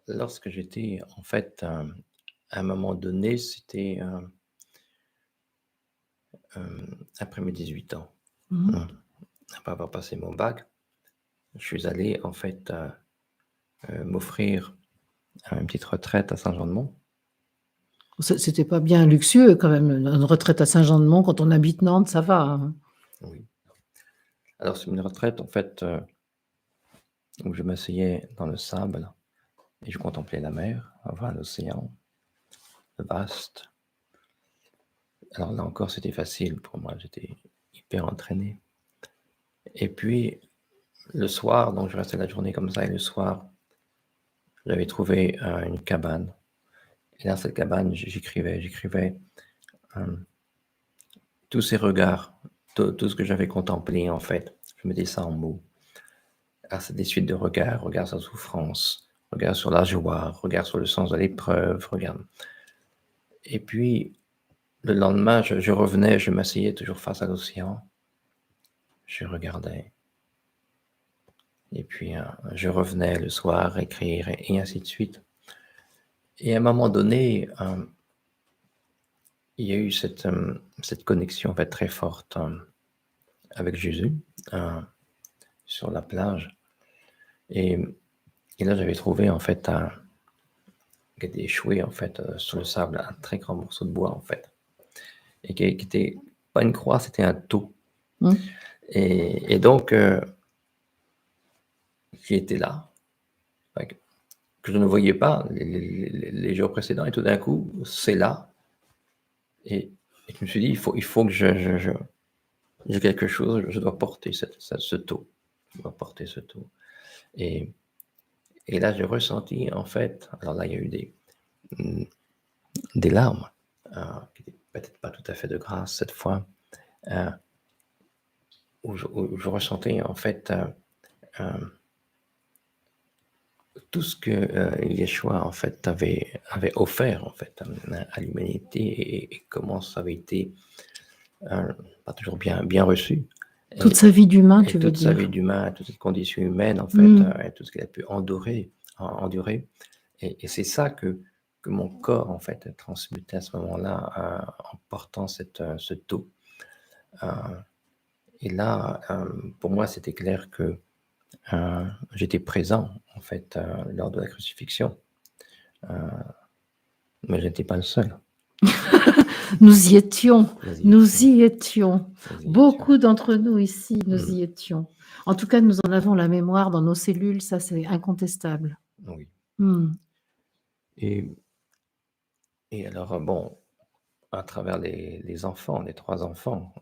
Lorsque j'étais, en fait, à un moment donné, c'était après mes 18 ans. Après avoir passé mon bac, je suis allé, en fait, m'offrir une petite retraite à Saint-Jean-de-Mont. C'était pas bien luxueux quand même, une retraite à Saint-Jean-de-Mont, quand on habite Nantes, ça va, hein. Oui. Alors, c'est une retraite, en fait, où je m'asseyais dans le sable et je contemplais la mer, enfin l'océan, vaste. Alors là encore, c'était facile pour moi, j'étais hyper entraîné. Et puis, le soir, donc je restais la journée comme ça, et le soir, j'avais trouvé une cabane. Et dans cette cabane, j'écrivais tous ces regards, tout ce que j'avais contemplé, en fait. Je mettais ça en mots. Alors, c'est des suites de regards, regards sur la souffrance, regards sur la joie, regards sur le sens de l'épreuve, regards. Et puis, le lendemain, je revenais, je m'asseyais toujours face à l'océan. Je regardais. Et puis, je revenais le soir écrire, et ainsi de suite. Et à un moment donné, il y a eu cette connexion en fait, très forte avec Jésus sur la plage. Et là, j'avais trouvé en fait qui était échoué en fait sur le sable, un très grand morceau de bois en fait, et qui était pas une croix, c'était un tau. Et donc, qui était là, que je ne voyais pas les jours précédents, et tout d'un coup, c'est là. Et je me suis dit, il faut que j'ai quelque chose, je dois porter ce tau. Je dois porter ce tau. Et là, j'ai ressenti, en fait, alors là, il y a eu des larmes, qui n'étaient peut-être pas tout à fait de grâce cette fois, où je ressentais, en fait, tout ce que Yeshua, en fait, avait offert, en fait, à l'humanité, et comment ça avait été pas toujours bien reçu. Toute sa vie d'humain, tu veux toute sa dire. vie d'humain, toute cette condition humaine, en fait, et tout ce qu'elle a pu endurer. Et c'est ça que mon corps, en fait, transmutait à ce moment-là, en portant ce tau. Et là, pour moi, c'était clair que j'étais présent, en fait, lors de la crucifixion. Mais je n'étais pas le seul. Nous y étions. Beaucoup d'entre nous ici, nous y étions. En tout cas, nous en avons la mémoire dans nos cellules, ça c'est incontestable. Oui. Et alors, bon, à travers les enfants, les 3 enfants.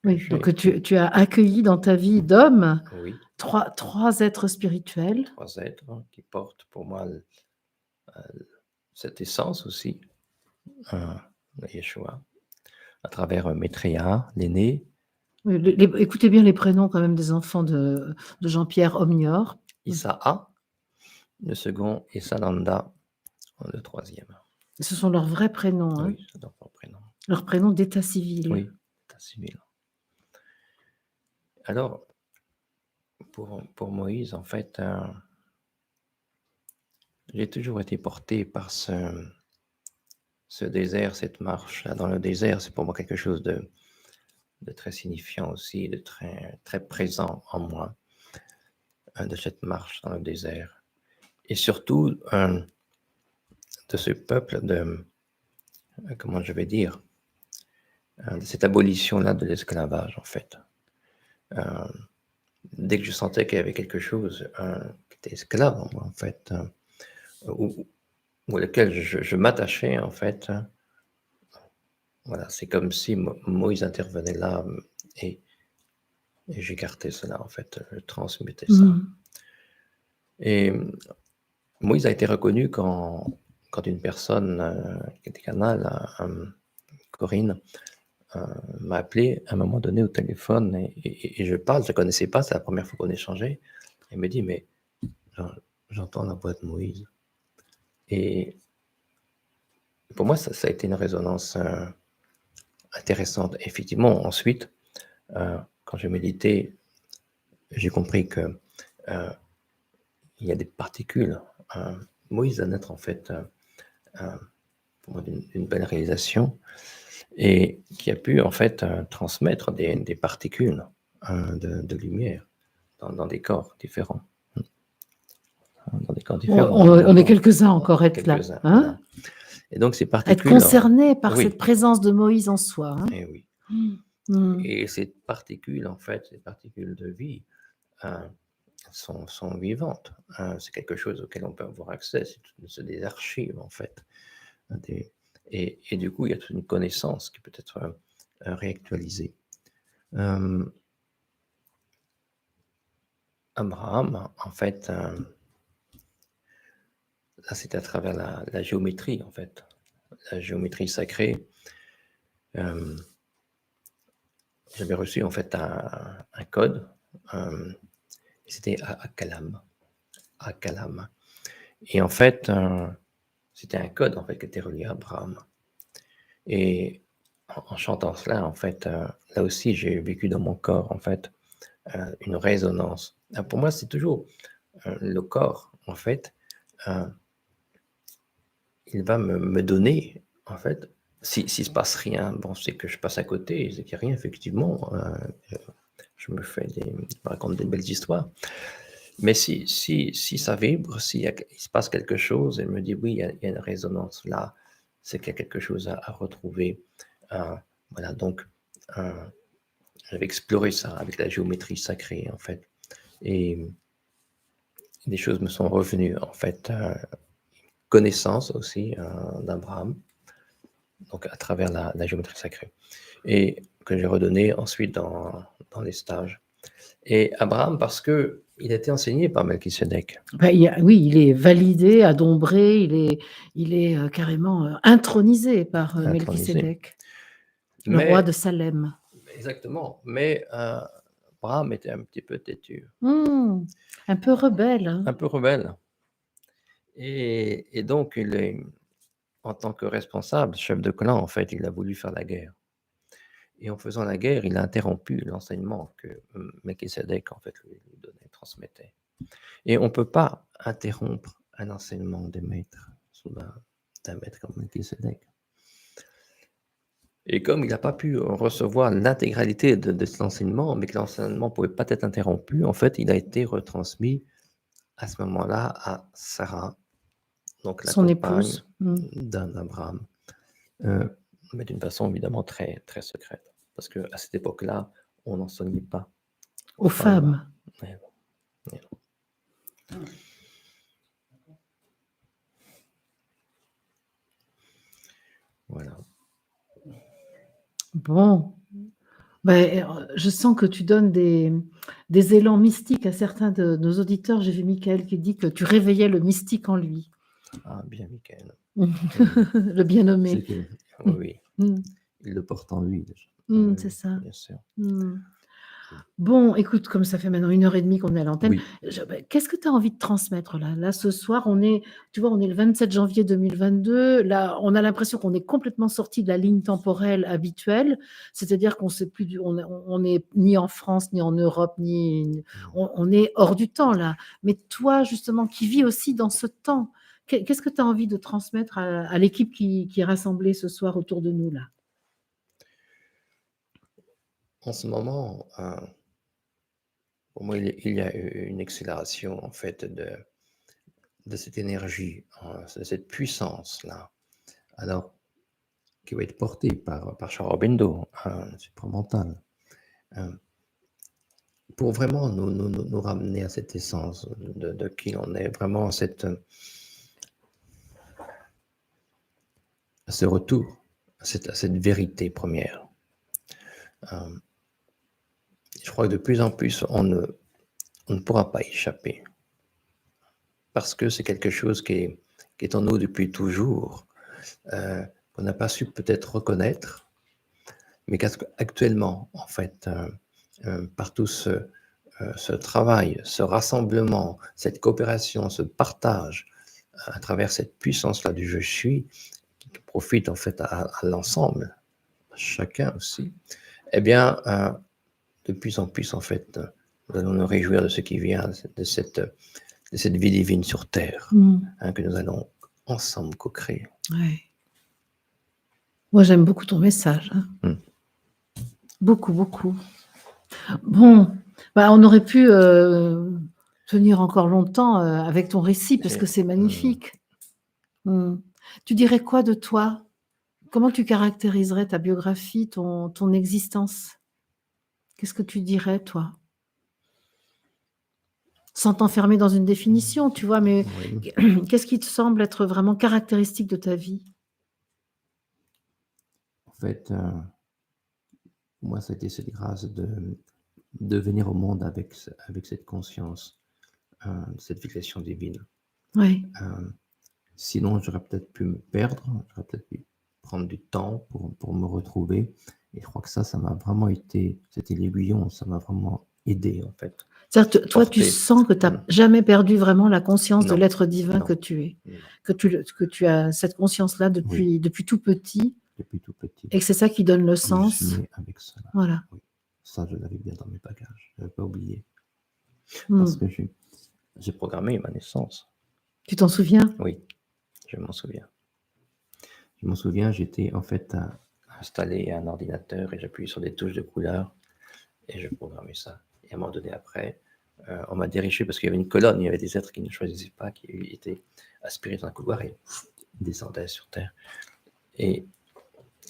Oui, donc tu as accueilli dans ta vie d'homme, Oui. 3 êtres spirituels. 3 êtres qui portent pour moi cette essence aussi, de Yeshua, à travers Maitreya, l'aîné. Écoutez bien les prénoms quand même des enfants de Jean-Pierre Omnior. Issaa, le second, et Sananda, le troisième. Ce sont leurs vrais prénoms. Oui, c'est leurs prénoms. Leurs prénoms d'état civil. Oui, d'état civil. Alors, pour Moïse, en fait, j'ai toujours été porté par ce désert, cette marche dans le désert. C'est pour moi quelque chose de très signifiant aussi, de très, très présent en moi, de cette marche dans le désert. Et surtout, de ce peuple, comment je vais dire, de cette abolition-là de l'esclavage, en fait. Euh, Dès que je sentais qu'il y avait quelque chose qui était esclave en moi, en fait, ou auquel je m'attachais, en fait, voilà, c'est comme si Moïse intervenait là et j'écartais cela, en fait, je transmettais ça. Mhm. Et Moïse a été reconnu quand une personne qui était canal, Corinne, m'a appelé à un moment donné au téléphone et je parle, je ne connaissais pas, c'est la première fois qu'on échangeait. Elle me dit, mais j'entends la voix de Moïse. Et pour moi, ça a été une résonance intéressante. Effectivement, ensuite, quand j'ai médité, j'ai compris que il y a des particules. Moïse va naître en fait pour moi d'une belle réalisation et qui a pu en fait transmettre des particules de lumière dans des corps différents. Dans des corps différents. On est quelques-uns encore à être là. Quelques-uns, Hein, voilà. Et donc ces être particules. concernés par Oui. cette présence de Moïse en soi. Hein. Et oui. Mm. Et ces particules, en fait, ces particules de vie, sont vivantes. C'est quelque chose auquel on peut avoir accès. C'est des archives, en fait. Et du coup, il y a toute une connaissance qui peut être réactualisée. Abraham, en fait, là, c'est à travers la géométrie, en fait. La géométrie sacrée. J'avais reçu, en fait, un code. C'était Akalam. Et en fait, c'était un code en fait qui était relié à Abraham. Et en chantant cela, en fait, là aussi, j'ai vécu dans mon corps en fait une résonance. Pour moi, c'est toujours le corps en fait. Il va me donner en fait. S'il se passe rien, bon, c'est que je passe à côté, c'est qu'il n'y a rien effectivement. Je me raconte des belles histoires. Mais si ça vibre, il se passe quelque chose, elle me dit oui, il y a une résonance là, c'est qu'il y a quelque chose à retrouver. Voilà, donc j'avais exploré ça avec la géométrie sacrée en fait. Et des choses me sont revenues en fait, connaissance aussi d'Abraham, donc à travers la géométrie sacrée. Et que j'ai redonné ensuite dans les stages. Et Abraham, parce que il a été enseigné par Melchisedec. Oui, il est validé, adombré, il est carrément intronisé par Melchisedec, le roi de Salem. Exactement, mais Abraham était un petit peu têtu. Un peu rebelle. Hein. Un peu rebelle. Et donc, en tant que responsable, chef de clan, en fait, il a voulu faire la guerre. Et en faisant la guerre, il a interrompu l'enseignement que Melchisedec, en fait, lui donnait, transmettait. Et on ne peut pas interrompre un enseignement des maîtres, d'un maître comme Melchisedec. Et comme il n'a pas pu recevoir l'intégralité de cet enseignement, mais que l'enseignement ne pouvait pas être interrompu, en fait, il a été retransmis à ce moment-là à Sarah, donc la son compagne épouse d'Abraham, mais d'une façon évidemment très, très secrète. Parce qu'à cette époque-là, on n'enseignait pas aux femmes. Ouais. Voilà. Bon, je sens que tu donnes des élans mystiques à certains de nos auditeurs. J'ai vu Michael qui dit que tu réveillais le mystique en lui. Ah, bien, Michael. Le bien nommé. Oui, il le porte en lui déjà. C'est ça. Bien sûr. Bon, écoute, comme ça fait maintenant 1 h 30 qu'on est à l'antenne, Oui. qu'est-ce que tu as envie de transmettre là? Là, ce soir, tu vois, on est le 27 janvier 2022. Là, on a l'impression qu'on est complètement sorti de la ligne temporelle habituelle. C'est-à-dire qu'on sait plus on est ni en France, ni en Europe, on est hors du temps là. Mais toi, justement, qui vis aussi dans ce temps, qu'est-ce que tu as envie de transmettre à l'équipe qui est rassemblée ce soir autour de nous là? En ce moment, pour moi, il y a une accélération, en fait, de cette énergie, de cette puissance-là. Alors, qui va être portée par Sri Aurobindo, supramental, pour vraiment nous ramener à cette essence de qui on est, vraiment à ce retour, à cette vérité première. Je crois que de plus en plus, on ne pourra pas échapper, parce que c'est quelque chose qui est en nous depuis toujours, qu'on n'a pas su peut-être reconnaître, mais qu'actuellement, en fait, par tout ce travail, ce rassemblement, cette coopération, ce partage, à travers cette puissance-là du je suis, qui profite en fait à l'ensemble, à chacun aussi, eh bien, de plus en plus, en fait, nous allons nous réjouir de ce qui vient, de cette vie divine sur terre, que nous allons ensemble co-créer. Ouais. Moi, j'aime beaucoup ton message. Beaucoup, beaucoup. Bon, on aurait pu tenir encore longtemps avec ton récit parce que c'est magnifique. Tu dirais quoi de toi? Comment tu caractériserais ta biographie, ton existence? Qu'est-ce que tu dirais, toi? Sans t'enfermer dans une définition, tu vois, mais Oui. qu'est-ce qui te semble être vraiment caractéristique de ta vie? En fait, pour moi, c'était cette grâce de venir au monde avec cette conscience, cette fixation divine. Oui. Sinon, j'aurais peut-être pu me perdre, j'aurais peut-être pu prendre du temps pour me retrouver. Et je crois que ça m'a vraiment c'était l'aiguillon, ça m'a vraiment aidé, en fait. C'est-à-dire, toi, tu sens que tu n'as jamais perdu vraiment la conscience de l'être divin que tu es, que tu as cette conscience-là depuis tout petit. Depuis tout petit. Et que c'est ça qui donne le sens. Je suis né avec cela. Voilà. Oui. Ça, je l'avais bien dans mes bagages. Je n'avais pas oublié. Parce que j'ai programmé ma naissance. Tu t'en souviens? Oui, je m'en souviens. Je m'en souviens, j'étais en fait installé à un ordinateur et j'appuyais sur des touches de couleur et je programmais ça. Et à un moment donné après, on m'a dirigé parce qu'il y avait une colonne, il y avait des êtres qui ne choisissaient pas, qui étaient aspirés dans un couloir et descendaient sur Terre. Et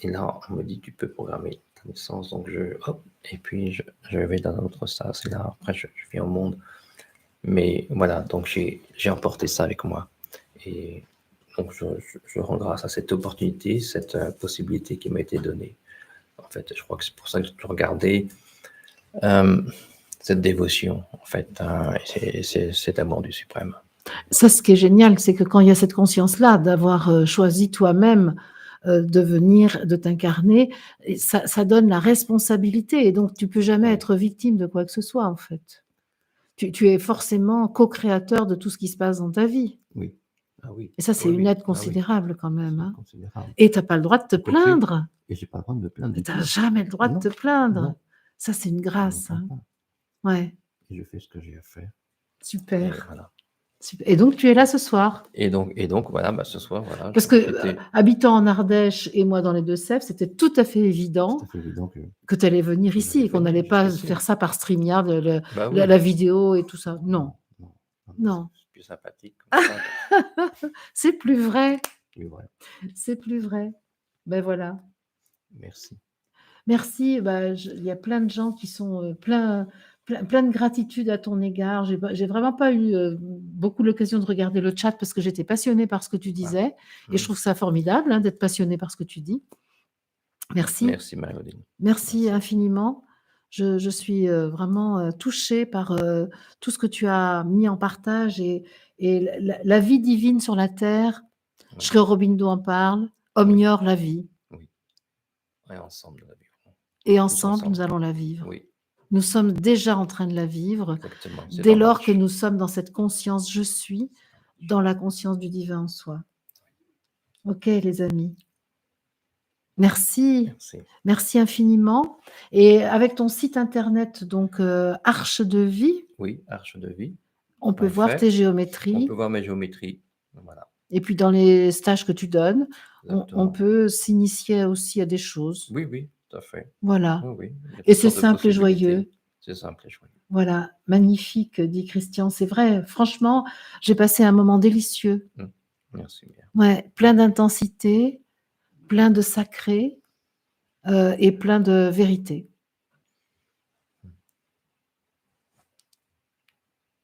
là, on me dit, tu peux programmer ta naissance. Donc, et puis je vais dans un autre sens. Et là, après, je viens au monde. Mais voilà, donc j'ai emporté ça avec moi. Et donc, je rends grâce à cette opportunité, cette possibilité qui m'a été donnée. En fait, je crois que c'est pour ça que je regardais cette dévotion, en fait, c'est cet amour du suprême. Ça, ce qui est génial, c'est que quand il y a cette conscience-là, d'avoir choisi toi-même de venir, de t'incarner, ça donne la responsabilité. Et donc, tu peux jamais être victime de quoi que ce soit, en fait. Tu es forcément co-créateur de tout ce qui se passe dans ta vie. Oui. Ah oui. Et ça, c'est une aide considérable quand même. Hein. Considérable. Et tu n'as pas le droit de te plaindre. Et j'ai pas le droit de me plaindre. Tu n'as jamais le droit de te plaindre. Non. Ça, c'est une grâce. Hein. Ouais. Et je fais ce que j'ai à faire. Super. Et voilà. Et donc, tu es là ce soir. Et donc voilà, ce soir, voilà. Parce que, habitant en Ardèche et moi dans les Deux-Sèvres, c'était tout à fait évident que tu allais venir ici et qu'on n'allait pas faire ça par StreamYard, la vidéo et tout ça. Non. Non. C'est plus sympathique. Comme ça. C'est plus vrai. Ouais. C'est plus vrai. Ben voilà. Merci. Merci. Il y a plein de gens qui sont plein de gratitude à ton égard. J'ai vraiment pas eu beaucoup l'occasion de regarder le chat parce que j'étais passionnée par ce que tu disais. Et je trouve ça formidable d'être passionnée par ce que tu dis. Merci. Merci Marie-Odile. Merci infiniment. Je suis vraiment touchée par tout ce que tu as mis en partage et la vie divine sur la terre. Sri Aurobindo en parle. Omnior la vie. Oui. Et ensemble, nous la vivrons. Et ensemble, nous allons la vivre. Oui. Nous sommes déjà en train de la vivre, Exactement, c'est dès en lors que marche. nous sommes dans cette conscience «je suis», dans la conscience du divin en soi. OK les amis. Merci, Merci. merci infiniment et avec ton site internet donc Arche de vie, Oui, arche de vie. on peut voir Fait. tes On géométries peut voir mes géométries. Voilà, et puis dans les stages que tu donnes, on exactement. peut s'initier aussi à des choses. Oui, oui, tout à fait. Voilà Oui, oui, il y a et toutes c'est sortes de simple et possibilités. joyeux. C'est simple et joyeux. Voilà, magnifique, dit Christian, c'est vrai. Franchement, j'ai passé un moment délicieux. Mmh. Merci bien. Ouais, plein d'intensité, plein de sacré, et plein de vérité.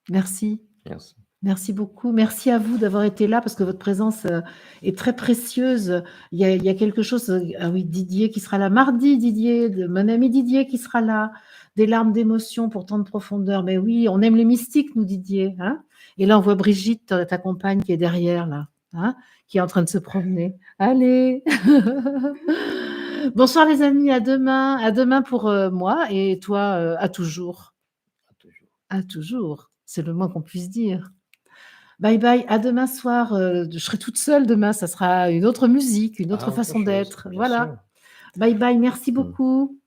Merci. Merci. Merci beaucoup. Merci à vous d'avoir été là parce que votre présence, est très précieuse. Il y a quelque chose, ah oui, Didier qui sera là mardi, Didier, de mon ami Didier qui sera là. Des larmes d'émotion pour tant de profondeur. Mais oui, on aime les mystiques, nous, Didier, hein. Et là, on voit Brigitte, ta compagne qui est derrière là, hein, qui est en train de se promener. Allez! Bonsoir les amis, à demain. À demain pour, moi et toi, à toujours. À toujours. À toujours, c'est le moins qu'on puisse dire. Bye bye, à demain soir, je serai toute seule demain, ça sera une autre musique, une autre Ah, autre façon chose, d'être. bien sûr. Voilà. Bye bye, merci Mmh. beaucoup.